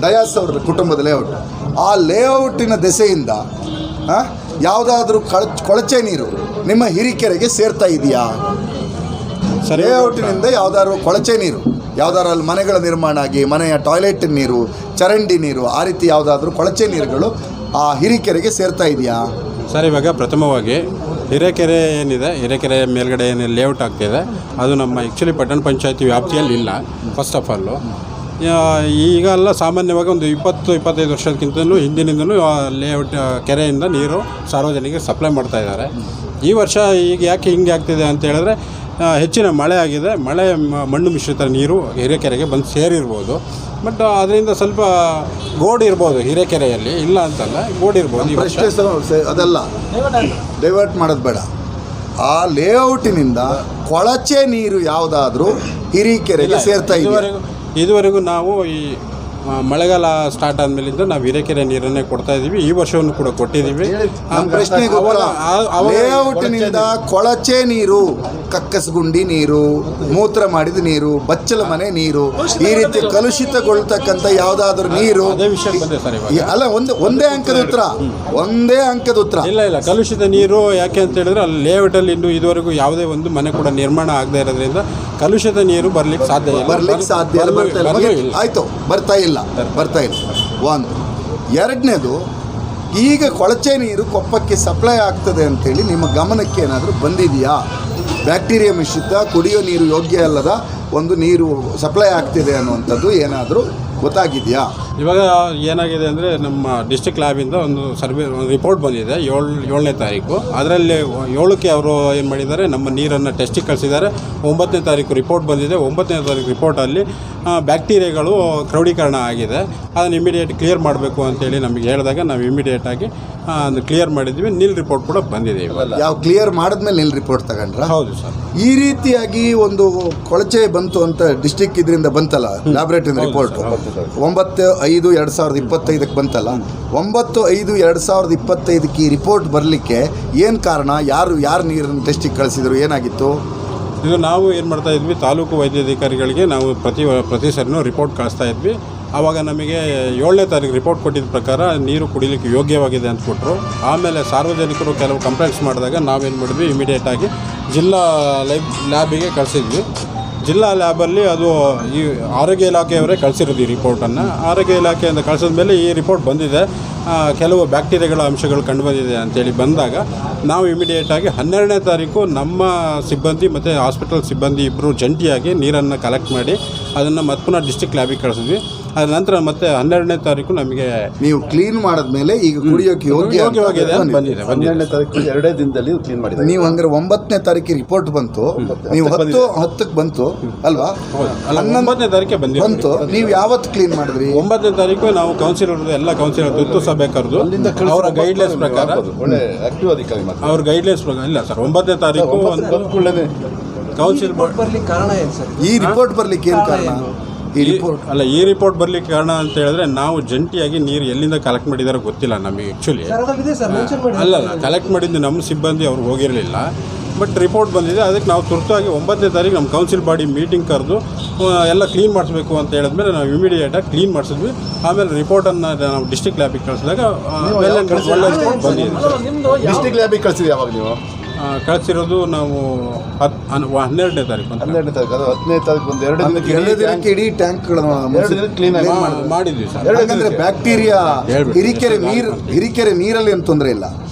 S1: ಡಯಾಸ್ ಅವರ ಕುಟುಂಬದ ಲೇಔಟ್, ಆ ಲೇಔಟಿನ ದೆಸೆಯಿಂದ ಯಾವುದಾದ್ರೂ ಕೊಳಚೆ ನೀರು ನಿಮ್ಮ ಹಿರಿಕೆರೆಗೆ ಸೇರ್ತಾ ಇದೆಯಾ? ಲೇಔಟಿನಿಂದ ಯಾವುದಾದ್ರು ಕೊಳಚೆ ನೀರು, ಯಾವುದಾದ್ರು ಅಲ್ಲಿ ಮನೆಗಳ ನಿರ್ಮಾಣ ಆಗಿ ಮನೆಯ ಟಾಯ್ಲೆಟ್ ನೀರು, ಚರಂಡಿ ನೀರು, ಆ ರೀತಿ ಯಾವುದಾದ್ರೂ ಕೊಳಚೆ ನೀರುಗಳು ಆ ಹಿರಿಕೆರೆಗೆ ಸೇರ್ತಾ ಇದೆಯಾ?
S2: ಸರ್, ಇವಾಗ ಪ್ರಥಮವಾಗಿ ಹಿರೇಕೆರೆ ಏನಿದೆ, ಹಿರೇಕೆರೆ ಮೇಲ್ಗಡೆ ಏನು ಲೇಔಟ್ ಆಗ್ತಿದೆ, ಅದು ನಮ್ಮ ಆ್ಯಕ್ಚುಲಿ ಪಟ್ಟಣ ಪಂಚಾಯತಿ ವ್ಯಾಪ್ತಿಯಲ್ಲಿ ಇಲ್ಲ. ಫಸ್ಟ್ ಆಫ್ ಆಲು ಈಗ ಎಲ್ಲ ಸಾಮಾನ್ಯವಾಗಿ ಒಂದು 20-25 ವರ್ಷಕ್ಕಿಂತಲೂ ಹಿಂದಿನಿಂದಲೂ ಲೇಔಟ್ ಕೆರೆಯಿಂದ ನೀರು ಸಾರ್ವಜನಿಕರಿಗೆ ಸಪ್ಲೈ ಮಾಡ್ತಾ ಇದ್ದಾರೆ. ಈ ವರ್ಷ ಈಗ ಯಾಕೆ ಹಿಂಗೆ ಆಗ್ತಿದೆ ಅಂತ ಹೇಳಿದ್ರೆ, ಹೆಚ್ಚಿನ ಮಳೆ ಆಗಿದೆ. ಮಳೆ ಮಣ್ಣು ಮಿಶ್ರಿತ ನೀರು ಹಿರೇಕೆರೆಗೆ ಬಂದು ಸೇರಿರ್ಬೋದು. ಬಟ್ ಅದರಿಂದ ಸ್ವಲ್ಪ ಗೋಡಿರ್ಬೋದು ಹಿರೇಕೆರೆಯಲ್ಲಿ, ಇಲ್ಲ ಅಂತಲ್ಲ, ಗೋಡಿರ್ಬೋದು.
S1: ಅದೆಲ್ಲ ಡೈವರ್ಟ್ ಮಾಡೋದು ಬೇಡ. ಆ ಲೇಔಟಿನಿಂದ ಕೊಳಚೆ ನೀರು ಯಾವುದಾದ್ರೂ ಹಿರಿಕೆರೆಗೆ ಸೇರ್ತಾ ಇದೆ?
S2: ಇದುವರೆಗೂ ನಾವು ಈ ಮಳೆಗಾಲ ಸ್ಟಾರ್ಟ್ ಆದಮೇಲಿಂದ ನಾವು ಹಿರೇಕೆರೆ ನೀರನ್ನೇ ಕೊಡ್ತಾ ಇದ್ದೀವಿ. ಈ ವರ್ಷವನ್ನು ಕೂಡ ಕೊಟ್ಟಿದ್ದೀವಿ.
S1: ಲೇಔಟಿನಿಂದ ಕೊಳಚೆ ನೀರು, ಕಕ್ಕಸಗುಂಡಿ ನೀರು, ಮೂತ್ರ ಮಾಡಿದ ನೀರು, ಬಚ್ಚಲ ಮನೆ ನೀರು, ಈ ರೀತಿ ಕಲುಷಿತಗೊಳ್ತಕ್ಕಂಥ ಯಾವುದಾದ್ರೂ ನೀರು ಅಲ್ಲ. ಒಂದೇ ಅಂಕದ ಉತ್ತರ
S2: ಇಲ್ಲ. ಕಲುಷಿತ ನೀರು ಯಾಕೆ ಅಂತ ಹೇಳಿದ್ರೆ, ಅಲ್ಲಿ ಲೇಔಟಲ್ಲಿ ಇನ್ನೂ ಇದುವರೆಗೂ ಯಾವುದೇ ಒಂದು ಮನೆ ಕೂಡ ನಿರ್ಮಾಣ ಆಗದೆ ಇರೋದ್ರಿಂದ ಕಲುಷಿತ ನೀರು ಬರ್ಲಿಕ್ಕೆ ಸಾಧ್ಯ
S1: ಇಲ್ಲ. ಆಯ್ತು, ಬರ್ತಾ ಇಲ್ಲ. ಒಂದು. ಎರಡನೇದು, ಈಗ ಕೊಳಚೆ ನೀರು ಕೊಪ್ಪಕ್ಕೆ ಸಪ್ಲೈ ಆಗ್ತದೆ ಅಂತೇಳಿ ನಿಮ್ಮ ಗಮನಕ್ಕೆ ಏನಾದರೂ ಬಂದಿದೆಯಾ? ಬ್ಯಾಕ್ಟೀರಿಯಾ ಮಿಶ್ರಿತ ಕುಡಿಯೋ ನೀರು ಯೋಗ್ಯ ಅಲ್ಲದ ಒಂದು ನೀರು ಸಪ್ಲೈ ಆಗ್ತಿದೆ ಅನ್ನುವಂಥದ್ದು ಏನಾದರೂ ಗೊತ್ತಾಗಿದೆಯಾ?
S2: ಇವಾಗ ಏನಾಗಿದೆ ಅಂದರೆ, ನಮ್ಮ ಡಿಸ್ಟ್ರಿಕ್ಟ್ ಲ್ಯಾಬಿಂದ ಒಂದು ರಿಪೋರ್ಟ್ ಬಂದಿದೆ 7ನೇ ತಾರೀಕು. ಅದರಲ್ಲಿ 7ಕ್ಕೆ ಅವರು ಏನು ಮಾಡಿದ್ದಾರೆ, ನಮ್ಮ ನೀರನ್ನು ಟೆಸ್ಟಿಗೆ ಕಳಿಸಿದ್ದಾರೆ. 9ನೇ ತಾರೀಕು ರಿಪೋರ್ಟ್ ಬಂದಿದೆ. 9ನೇ ತಾರೀಕು ರಿಪೋರ್ಟಲ್ಲಿ ಬ್ಯಾಕ್ಟೀರಿಯಾಗಳು ಕ್ರೌಢೀಕರಣ ಆಗಿದೆ. ಅದನ್ನು ಇಮಿಡಿಯೇಟ್ ಕ್ಲಿಯರ್ ಮಾಡಬೇಕು ಅಂತೇಳಿ ನಮಗೆ ಹೇಳಿದಾಗ ನಾವು ಇಮಿಡಿಯೇಟಾಗಿ ಅದು ಕ್ಲಿಯರ್ ಮಾಡಿದ್ವಿ. ನಿಲ್ ರಿಪೋರ್ಟ್ ಕೂಡ ಬಂದಿದೆ. ಇವಾಗ
S1: ಯಾವ ಕ್ಲಿಯರ್ ಮಾಡಿದ್ಮೇಲೆ ನಿಲ್ ರಿಪೋರ್ಟ್ ತಗೊಂಡ್ರೆ?
S2: ಹೌದು ಸರ್.
S1: ಈ ರೀತಿಯಾಗಿ ಒಂದು ಕೊಳಚೆ ಬಂತು ಅಂತ ಡಿಸ್ಟ್ರಿಕ್ಟ್ ಇದರಿಂದ ಬಂತಲ್ಲ, ಲ್ಯಾಬ್ರೇಟರಿ ರಿಪೋರ್ಟ್ 9/5/2025 ಬಂತಲ್ಲ. 9/5/2025 ಈ ರಿಪೋರ್ಟ್ ಬರಲಿಕ್ಕೆ ಏನು ಕಾರಣ? ಯಾರು ನೀರನ್ನು ಟೆಸ್ಟಿಗೆ ಕಳಿಸಿದ್ರು? ಏನಾಗಿತ್ತು?
S2: ಇದು ನಾವು ಏನು ಮಾಡ್ತಾ ಇದ್ವಿ, ತಾಲೂಕು ವೈದ್ಯಾಧಿಕಾರಿಗಳಿಗೆ ನಾವು ಪ್ರತಿ ಸರಿನೂ ರಿಪೋರ್ಟ್ ಕಳಿಸ್ತಾ ಇದ್ವಿ. ಆವಾಗ ನಮಗೆ 7ನೇ ತಾರೀಕು ರಿಪೋರ್ಟ್ ಕೊಟ್ಟಿದ್ದ ಪ್ರಕಾರ ನೀರು ಕುಡಿಲಿಕ್ಕೆ ಯೋಗ್ಯವಾಗಿದೆ ಅಂತ ಕೊಟ್ಟರು. ಆಮೇಲೆ ಸಾರ್ವಜನಿಕರು ಕೆಲವು ಕಂಪ್ಲೇಂಟ್ಸ್ ಮಾಡಿದಾಗ ನಾವೇನು ಮಾಡಿದ್ವಿ, ಇಮಿಡಿಯೇಟಾಗಿ ಜಿಲ್ಲಾ ಲ್ಯಾಬಿಗೆ ಕಳಿಸಿದ್ವಿ. ಜಿಲ್ಲಾ ಲ್ಯಾಬಲ್ಲಿ ಅದು ಈ ಆರೋಗ್ಯ ಇಲಾಖೆಯವರೇ ಕಳಿಸಿರೋದು ಈ ರಿಪೋರ್ಟನ್ನು. ಆರೋಗ್ಯ ಇಲಾಖೆಯಿಂದ ಕಳಿಸಿದ ಮೇಲೆ ಈ ರಿಪೋರ್ಟ್ ಬಂದಿದೆ, ಕೆಲವು ಬ್ಯಾಕ್ಟೀರಿಯಾಗಳ ಅಂಶಗಳು ಕಂಡುಬಂದಿದೆ ಅಂತೇಳಿ ಬಂದಾಗ ನಾವು ಇಮಿಡಿಯೇಟಾಗಿ 12ನೇ ತಾರೀಕು ನಮ್ಮ ಸಿಬ್ಬಂದಿ ಮತ್ತು ಹಾಸ್ಪಿಟಲ್ ಸಿಬ್ಬಂದಿ ಇಬ್ಬರು ಜಂಟಿಯಾಗಿ ನೀರನ್ನು ಕಲೆಕ್ಟ್ ಮಾಡಿ ಅದನ್ನು ಮತ್ತೆ ಪುನಃ ಡಿಸ್ಟ್ರಿಕ್ಟ್ ಲ್ಯಾಬಿಗೆ ಕಳಿಸಿದ್ವಿ. ಅದ ನಂತರ ಮತ್ತೆ 12ನೇ ತಾರೀಕು ನಮಗೆ
S1: ನೀವು ಕ್ಲೀನ್ ಮಾಡಿದ್ಮೇಲೆ ಈಗ ಕುಡಿಯೋಕೆ
S2: ಯೋಗ್ಯವಾಗಿದೆ ಅಂತ ಬಂದಿದೆ.
S3: 12ನೇ ತಾರೀಕು 2 ದಿನದಲ್ಲಿ ಕ್ಲೀನ್ ಮಾಡಿದ್ದಾರೆ.
S1: ನೀವು ಹಂಗಾರೆ 9ನೇ ತಾರೀಕಿಗೆ ರಿಪೋರ್ಟ್ ಬಂತು, ನೀವು 10ಕ್ಕೆ ಬಂತು ಅಲ್ವಾ?
S2: 9ನೇ ತಾರೀಕೆ
S1: ಬಂತು. ನೀವು ಯಾವತ್ತು ಕ್ಲೀನ್ ಮಾಡಿದ್ರಿ?
S2: 9ನೇ ತಾರೀಕು ನಾವು ಕೌನ್ಸಿಲರ್ ಎಲ್ಲ ಕೌನ್ಸಿಲರ್ ತುರ್ತು ಸಭೆ ಕರೆದು ಅವರ ಗೈಡ್ಲೈನ್ಸ್ ಪ್ರಕಾರ
S3: ಒಳ್ಳೆ ಆಕ್ಟಿವ್ ಅಧಿಕಾರಿ ಮಾತ್ರ.
S2: ಅವ್ರ ಗೈಡ್ಲೈನ್ಸ್ ಪ್ರಕಾರ ಇಲ್ಲ ಸರ್ 9ನೇ ತಾರೀಕು ಕೌನ್ಸಿಲ್
S4: ಬರ್ಲಿಕ್ಕೆ ಕಾರಣ ಏನು ಸರ್?
S1: ಈ ರಿಪೋರ್ಟ್ ಬರ್ಲಿಕ್ಕೆ ಏನು ಕಾರಣ?
S2: ಈ ರಿಪೋರ್ಟ್ ಬರ್ಲಿಕ್ಕೆ ಕಾರಣ ಅಂತ ಹೇಳಿದ್ರೆ ನಾವು ಜಂಟಿಯಾಗಿ ನೀರು ಎಲ್ಲಿಂದ ಕಲೆಕ್ಟ್ ಮಾಡಿದಾರೋ ಗೊತ್ತಿಲ್ಲ ನಮಗೆ ಆ್ಯಕ್ಚುಲಿ. ಅಲ್ಲ ಕಲೆಕ್ಟ್ ಮಾಡಿದ್ದು ನಮ್ಮ ಸಿಬ್ಬಂದಿ ಅವ್ರು ಹೋಗಿರಲಿಲ್ಲ. ಬಟ್ ರಿಪೋರ್ಟ್ ಬಂದಿದೆ, ಅದಕ್ಕೆ ನಾವು ತುರ್ತಾಗಿ 9ನೇ ತಾರೀಕು ನಮ್ಮ ಕೌನ್ಸಿಲ್ ಬಾಡಿ ಮೀಟಿಂಗ್ ಕರೆದು ಎಲ್ಲ ಕ್ಲೀನ್ ಮಾಡಿಸ್ಬೇಕು ಅಂತ ಹೇಳಿದ್ಮೇಲೆ ನಾವು ಇಮಿಡಿಯೇಟಾಗಿ ಕ್ಲೀನ್ ಮಾಡಿಸಿದ್ವಿ. ಆಮೇಲೆ ರಿಪೋರ್ಟನ್ನು ನಾವು ಡಿಸ್ಟ್ರಿಕ್ಟ್ ಲ್ಯಾಬಿಗೆ ಕಳಿಸಿದಾಗ ಒಳ್ಳೆ ರಿಪೋರ್ಟ್ ಬಂದಿದೆ.
S3: ಡಿಸ್ಟ್ರಿಕ್ಟ್ ಲ್ಯಾಬಿಗೆ ಕಳಿಸಿದ್ರಿ ಯಾವಾಗ ನೀವು?
S2: ಕಳಿಸಿರೋದು ನಾವು 12ನೇ ತಾರೀಕು
S3: 12ನೇ ತಾರೀಕು. ಅದು 10ನೇ ತಾರೀಕು ಒಂದು 2
S1: ದಿನಕ್ಕೆ ಇಡೀ ಟ್ಯಾಂಕ್ಗಳನ್ನು
S3: ಕ್ಲೀನ್
S2: ಮಾಡಿದ್ವಿ ಸರ್.
S1: ಯಾಕಂದ್ರೆ ಬ್ಯಾಕ್ಟೀರಿಯಾ ಹಿರಿಕೆರೆ ನೀರಲ್ಲಿ ಏನು ತೊಂದರೆ ಇಲ್ಲ,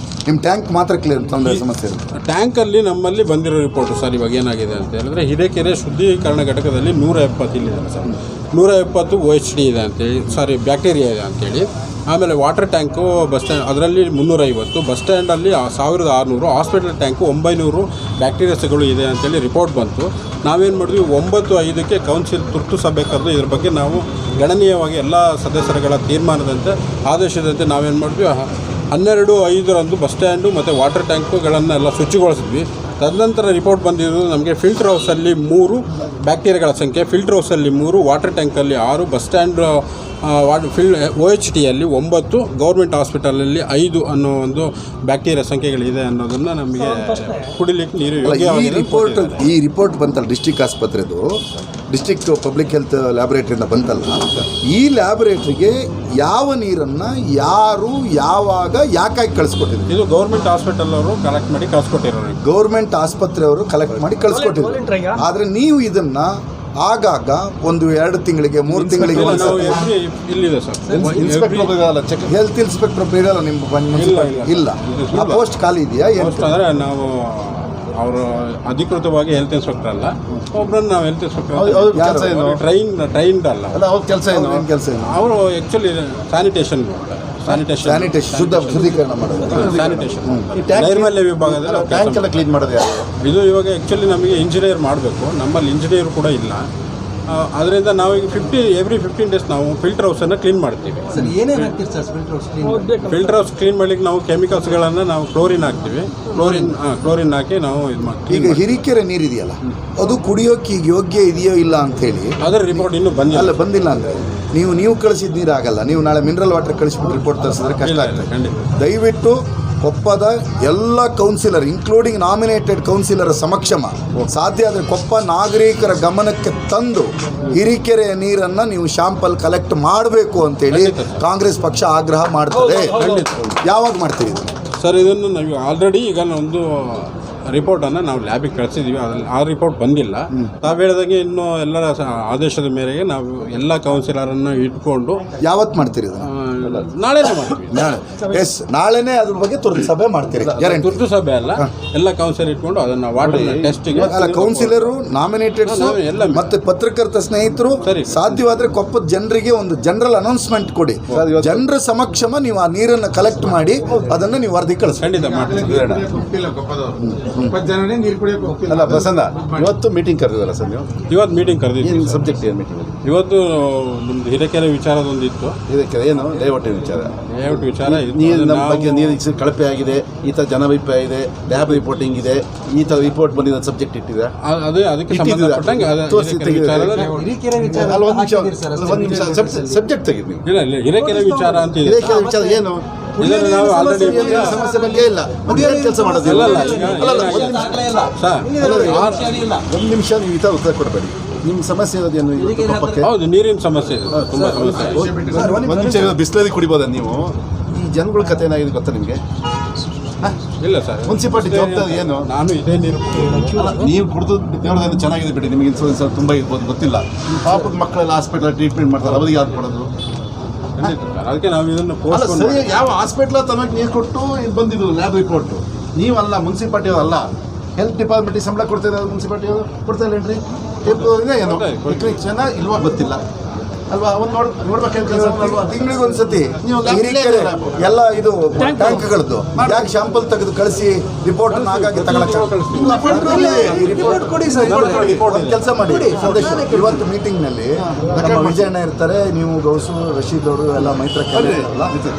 S1: ನಿಮ್ಮ ಟ್ಯಾಂಕ್ ಮಾತ್ರ ಕ್ಲಿಯರ್ ತೊಂದರೆ ಸಮಸ್ಯೆ ಇದೆ.
S2: ಟ್ಯಾಂಕಲ್ಲಿ ನಮ್ಮಲ್ಲಿ ಬಂದಿರೋ ರಿಪೋರ್ಟು ಸರ್ ಇವಾಗ ಏನಾಗಿದೆ ಅಂತ ಹೇಳಿದ್ರೆ ಹಿರೇಕೆರೆ ಶುದ್ಧೀಕರಣ ಘಟಕದಲ್ಲಿ 170 ಇಲ್ಲಿದೆ ಸರ್. 170 OHD ಇದೆ ಅಂತೇಳಿ, ಸಾರಿ ಬ್ಯಾಕ್ಟೀರಿಯಾ ಇದೆ ಅಂತೇಳಿ. ಆಮೇಲೆ ವಾಟರ್ ಟ್ಯಾಂಕು ಬಸ್ ಸ್ಟ್ಯಾಂಡ್ ಅದರಲ್ಲಿ 350, ಬಸ್ ಸ್ಟ್ಯಾಂಡಲ್ಲಿ 1600, ಹಾಸ್ಪಿಟಲ್ ಟ್ಯಾಂಕು 900 ಬ್ಯಾಕ್ಟೀರಿಯಾಸ್ಗಳು ಇದೆ ಅಂತೇಳಿ ರಿಪೋರ್ಟ್ ಬಂತು. ನಾವೇನು ಮಾಡಿದ್ವಿ 9/5ಕ್ಕೆ ಕೌನ್ಸಿಲ್ ತುರ್ತು ಸಭೆ ಕರೆದು ಇದ್ರ ಬಗ್ಗೆ ನಾವು ಗಣನೀಯವಾಗಿ ಎಲ್ಲ ಸದಸ್ಯರುಗಳ ತೀರ್ಮಾನದಂತೆ ಆದೇಶದಂತೆ ನಾವೇನು ಮಾಡಿದ್ವಿ 12/5ರಂದು ಬಸ್ ಸ್ಟ್ಯಾಂಡು ಮತ್ತು ವಾಟರ್ ಟ್ಯಾಂಕುಗಳನ್ನೆಲ್ಲ ಶುಚಿಗೊಳಿಸಿದ್ವಿ. ತದನಂತರ ರಿಪೋರ್ಟ್ ಬಂದಿರೋದು ನಮಗೆ ಫಿಲ್ಟರ್ ಹೌಸಲ್ಲಿ 3 ಬ್ಯಾಕ್ಟೀರಿಯಾಗಳ ಸಂಖ್ಯೆ, ಫಿಲ್ಟರ್ ಹೌಸಲ್ಲಿ 3, ವಾಟರ್ ಟ್ಯಾಂಕಲ್ಲಿ 6, ಬಸ್ ಸ್ಟ್ಯಾಂಡ್ OHDಯಲ್ಲಿ 9, ಗೌರ್ಮೆಂಟ್ ಹಾಸ್ಪಿಟಲಲ್ಲಿ 5 ಅನ್ನೋ ಒಂದು ಬ್ಯಾಕ್ಟೀರಿಯಾ ಸಂಖ್ಯೆಗಳಿದೆ ಅನ್ನೋದನ್ನು ನಮಗೆ ಕುಡಿಲಿಕ್ಕೆ ನೀರು
S1: ಈ ರಿಪೋರ್ಟ್ ಬಂತಲ್ಲ ಡಿಸ್ಟ್ರಿಕ್ಟ್ ಆಸ್ಪತ್ರೆದು, ಡಿಸ್ಟ್ರಿಕ್ಟ್ ಪಬ್ಲಿಕ್ ಹೆಲ್ತ್ ಲ್ಯಾಬೊರೇಟ್ರಿಯಿಂದ ಬಂತಲ್ಲ, ಈ ಲ್ಯಾಬೊರೇಟ್ರಿಗೆ ಯಾವ ನೀರನ್ನು ಯಾರು ಯಾವಾಗ ಯಾಕಾಗಿ ಕಳಿಸ್ಕೊಟ್ಟಿದ್ರು?
S2: ಇದು ಗೌರ್ಮೆಂಟ್ ಹಾಸ್ಪಿಟಲ್ ಅವರು ಕಲೆಕ್ಟ್ ಮಾಡಿ ಕಳಿಸ್ಕೊಟ್ಟಿರೋರು.
S1: ಗೌರ್ಮೆಂಟ್ ಆಸ್ಪತ್ರೆಯವರು ಕಲೆಕ್ಟ್ ಮಾಡಿ ಕಳಿಸ್ಕೊಟ್ಟಿದ್ರು. ಆದರೆ ನೀವು ಇದನ್ನು ಆಗಾಗ 1-2 ತಿಂಗಳಿಗೆ 3 ತಿಂಗಳಿಗೆ
S2: ಇಲ್ಲಿದೆ ಸರ್
S1: ಹೆಲ್ತ್ ಇನ್ಸ್ಪೆಕ್ಟರ್ ಇರಲ್ಲ ನಿಮ್ಮ ಇಲ್ಲ, ಆ ಪೋಸ್ಟ್ ಖಾಲಿ ಇದೆಯಾ?
S2: ಅಂದರೆ ನಾವು ಅವರು ಅಧಿಕೃತವಾಗಿ ಹೆಲ್ತ್ ಇನ್ಸ್ಪೆಕ್ಟರ್ ಅಲ್ಲ, ಒಬ್ಬರನ್ನು ನಾವು ಹೆಲ್ತ್ ಇನ್ಸ್ಪೆಕ್ಟರ್ ಟ್ರೈನ್ಡ್ ಅಲ್ಲ.
S3: ಅವ್ರ ಕೆಲಸ ಏನು?
S2: ಅವರು ಆ್ಯಕ್ಚುಲಿ ಸ್ಯಾನಿಟೇಷನ್
S1: ಶುದ್ಧೀಕರಣ ಮಾಡೋದು,
S2: ಸ್ಯಾನಿಟೇಷನ್ ನೈರ್ಮಲ್ಯ ವಿಭಾಗದಲ್ಲಿ
S3: ಟ್ಯಾಂಕ್ ಎಲ್ಲ ಕ್ಲೀನ್ ಮಾಡೋದು ಯಾರು?
S2: ಇದು ಇವಾಗ ಆ್ಯಕ್ಚುಲಿ ನಮಗೆ ಇಂಜಿನಿಯರ್ ಮಾಡಬೇಕು, ನಮ್ಮಲ್ಲಿ ಇಂಜಿನಿಯರ್ ಕೂಡ ಇಲ್ಲ. ಅದರಿಂದ ನಾವೀಗ ಎವ್ರಿ 15 ಡೇಸ್ ನಾವು ಫಿಲ್ಟರ್ ಹೌಸನ್ನು ಕ್ಲೀನ್ ಮಾಡ್ತೀವಿ. ಫಿಲ್ಟರ್ ಹೌಸ್ ಕ್ಲೀನ್ ಮಾಡಲಿಕ್ಕೆ ನಾವು ಕೆಮಿಕಲ್ಸ್ಗಳನ್ನು ನಾವು ಕ್ಲೋರಿನ್ ಹಾಕ್ತೀವಿ. ಕ್ಲೋರಿನ್ ಹಾಕಿ ನಾವು ಇದು ಮಾಡ್ತೀವಿ.
S1: ಈಗ ಹಿರಿಕೆರೆ ನೀರಿದೆಯಲ್ಲ, ಅದು ಕುಡಿಯೋಕೆ ಯೋಗ್ಯ ಇದೆಯೋ ಇಲ್ಲ ಅಂಥೇಳಿ
S2: ಅದರ ರಿಪೋರ್ಟ್ ಇನ್ನೂ
S1: ಬಂದಿಲ್ಲ ಅಂದರೆ ನೀವು ಕಳಿಸಿದ ನೀರು ಆಗಲ್ಲ. ನೀವು ನಾಳೆ ಮಿನರಲ್ ವಾಟರ್ ಕಳಿಸ್ಬಿಟ್ಟು ರಿಪೋರ್ಟ್ ತರಿಸಿದ್ರೆ ಕಷ್ಟ ಆಗ್ತದೆ. ದಯವಿಟ್ಟು ಕೊಪ್ಪದ ಎಲ್ಲ ಕೌನ್ಸಿಲರ್ ಇನ್ಕ್ಲೂಡಿಂಗ್ ನಾಮಿನೇಟೆಡ್ ಕೌನ್ಸಿಲರ್ ಸಮಕ್ಷಮ ಸಾಧ್ಯ ಆದರೆ ಕೊಪ್ಪ ನಾಗರಿಕರ ಗಮನಕ್ಕೆ ತಂದು ಹಿರಿಕೆರೆಯ ನೀರನ್ನು ನೀವು ಶಾಂಪಲ್ ಕಲೆಕ್ಟ್ ಮಾಡಬೇಕು ಅಂತೇಳಿ ಕಾಂಗ್ರೆಸ್ ಪಕ್ಷ ಆಗ್ರಹ ಮಾಡ್ತದೆ. ಯಾವಾಗ ಮಾಡ್ತೀವಿ
S2: ಸರ್? ಇದನ್ನು ನಾವು ಆಲ್ರೆಡಿ ಈಗ ಒಂದು ರಿಪೋರ್ಟನ್ನು ನಾವು ಲ್ಯಾಬಿಗೆ ಕಳಿಸಿದ್ದೀವಿ. ಆ ರಿಪೋರ್ಟ್ ಬಂದಿಲ್ಲ. ತಾವು ಹೇಳಿದಾಗೆ ಇನ್ನು ಎಲ್ಲರ ಆದೇಶದ ಮೇರೆಗೆ ನಾವು ಎಲ್ಲ ಕೌನ್ಸಿಲರನ್ನು ಇಟ್ಕೊಂಡು
S1: ಯಾವತ್ತು ಮಾಡ್ತೀರಿ?
S2: ನಾಳೆನೇ ಮಾಡ್ತೀವಿ.
S1: ನಾಳೆನೇ ಅದ್ರ ಬಗ್ಗೆ ತುರ್ತು ಸಭೆ ಮಾಡ್ತೀರಿ?
S2: ತುರ್ತು ಸಭೆ ಅಲ್ಲ, ಎಲ್ಲ ಕೌನ್ಸಿಲರ್ ಇಟ್ಕೊಂಡು ಅದನ್ನು ವಾಟರ್ ಟೆಸ್ಟಿಗೆ
S1: ಕೌನ್ಸಿಲರು, ನಾಮಿನೇಟೆಡ್ ಎಲ್ಲ ಮತ್ತೆ ಪತ್ರಕರ್ತ ಸ್ನೇಹಿತರು ಸಾಧ್ಯವಾದರೆ ಕೊಪ್ಪದ ಜನರಿಗೆ ಒಂದು ಜನರಲ್ ಅನೌನ್ಸ್ಮೆಂಟ್ ಕೊಡಿ. ಜನರ ಸಮಕ್ಷಮ ನೀವು ಆ ನೀರನ್ನು ಕಲೆಕ್ಟ್ ಮಾಡಿ ಅದನ್ನು ನೀವು ವರದಿ ಕಳಿಸಿ.
S2: ಖಂಡಿತ ಮಾಡ್ತೀವಿ.
S3: ಅಲ್ಲ ಪ್ರಸನ್ನ, ಇವತ್ತು ಮೀಟಿಂಗ್ ಕರೆದಿದ್ದಲ್ಲ ಸರ್ ನೀವು?
S2: ಇವತ್ತು ಮೀಟಿಂಗ್ ಕರೆದಿದ್ದೀವಿ.
S3: ಸಬ್ಜೆಕ್ಟ್ ಏನು ಮೀಟಿಂಗ್?
S2: ಇವತ್ತು ನಮ್ದು ಹಿರೇಕೆರೆ ವಿಚಾರದೊಂದಿತ್ತು.
S3: ಹಿರೇಕೆರೆ ಏನು ಲೇಔಟ್ ವಿಚಾರ?
S2: ಲೇಔಟ್ ವಿಚಾರ
S3: ನೀರು ನಮ್ಮ ಬಗ್ಗೆ ನೀರು ಕಳಪೆ ಆಗಿದೆ, ಈ ಥರ ಜನಾಭಿಪ್ರಾಯ ಇದೆ, ಲ್ಯಾಬ್ ರಿಪೋರ್ಟಿಂಗ್ ಇದೆ, ಈ ಥರ ರಿಪೋರ್ಟ್ ಬಂದಿದ್ದ ಸಬ್ಜೆಕ್ಟ್ ಇಟ್ಟಿದೆ.
S2: ಅದಕ್ಕೆ ಸಂಬಂಧಪಟ್ಟಂಗೆ
S3: ಸಬ್ಜೆಕ್ಟ್ ತೆಗೆದು ನೀವು.
S2: ಇಲ್ಲ, ಹಿರೇಕೆರೆ ವಿಚಾರ ಅಂತ ಇದೆ.
S3: ಹಿರೇಕೆರೆ ವಿಚಾರ ಏನು?
S2: ನಾವು ಆಲ್ರೆಡಿ
S3: ಸಮಸ್ಯೆ ಬಗ್ಗೆ ಇಲ್ಲ, ಏನು ಕೆಲಸ ಮಾಡೋದಿಲ್ಲ. ಒಂದು ನಿಮಿಷ ನೀವು ಈ ಥರ ಉತ್ತರ ಕೊಡಬೇಡಿ. ನಿಮ್ಮ ಸಮಸ್ಯೆ ಇರೋದೇನು?
S2: ಹೌದು, ನೀರಿನ ಸಮಸ್ಯೆ ಇದೆ, ತುಂಬ ಸಮಸ್ಯೆ.
S3: ಒಂದು ನಿಮಿಷ ಬಿಸ್ಲರಿ ಕುಡಿಬೋದ ನೀವು? ಈ ಜನಗಳ ಕಥೆ ಏನಾಗಿದೆ ಗೊತ್ತಾ ನಿಮಗೆ?
S2: ಇಲ್ಲ ಸರ್,
S3: ಮುನ್ಸಿಪಾಲಿಟಿ ಜವಾಬ್ದಾರಿ ಏನು?
S2: ನಾನು ಇದೇ ನೀರು
S3: ನೀವು ಕುಡಿದು ದೇವ್ರದೇನು ಚೆನ್ನಾಗಿದೆ ಬಿಡಿ, ನಿಮಗೆ ಇನ್ಸೂರೆನ್ಸ್ ತುಂಬ ಇರ್ಬೋದು, ಗೊತ್ತಿಲ್ಲ. ಪಾಪದ ಮಕ್ಕಳೆಲ್ಲ ಹಾಸ್ಪಿಟಲ್ ಟ್ರೀಟ್ಮೆಂಟ್ ಮಾಡ್ತಾರೆ, ಅವರಿಗೆ ಯಾರು ಕೊಡೋದು?
S2: ಅದಕ್ಕೆ ನಾವು ಇದನ್ನು
S3: ಸರಿ, ಯಾವ ಹಾಸ್ಪಿಟ್ಲ ತನಕ ನೀರು ಕೊಟ್ಟು ಇದು ಬಂದಿದ್ದು ಲ್ಯಾಬ್ ರಿಪೋರ್ಟು? ನೀವಲ್ಲ, ಮುನ್ಸಿಪಾಲ್ಟಿ ಅವರಲ್ಲ. ಹೆಲ್ತ್ ಡಿಪಾರ್ಟ್ಮೆಂಟಿಗೆ ಸಂಬಳ ಕೊಡ್ತಾ ಇದ್ದಾರೆ, ಮುನ್ಸಿಪಾಲ್ಟಿ ಅವರು ಕೊಡ್ತಾ ಇಲ್ಲೇನ್ರಿ? ಏನೋ ಚೆನ್ನಾಗಿ ಇಲ್ವಾ ಗೊತ್ತಿಲ್ಲ. ಅಲ್ವಾ ಒಂದು ನೋಡ್ಬೇಕಂತ ಕೆಲಸ ಅಲ್ವಾ
S1: ತಿಂಗಳಿಗೊಂದ್ಸತಿ
S3: ನೀವು
S1: ಹಿರೀಕೆರೆ ಎಲ್ಲ ಇದು ಟ್ಯಾಂಕ್ಗಳದ್ದು ಯಾಕೆ ಶಾಂಪಲ್ ತೆಗೆದು ಕಳಿಸಿ ರಿಪೋರ್ಟ್ ಆಗಾಗ್ಗೆ ರಿಪೋರ್ಟ್ ಕೊಡಿ ಸರ್. ಒಂದು ಕೆಲಸ ಮಾಡಿ ಸಂದೇಶ, ಇವತ್ತು ಮೀಟಿಂಗ್ನಲ್ಲಿ ನಮ್ಮ ವಿಜಯಣ್ಣ ಇರ್ತಾರೆ, ನೀವು ಗೌಸು ರಶೀದ್ ಅವರು ಎಲ್ಲ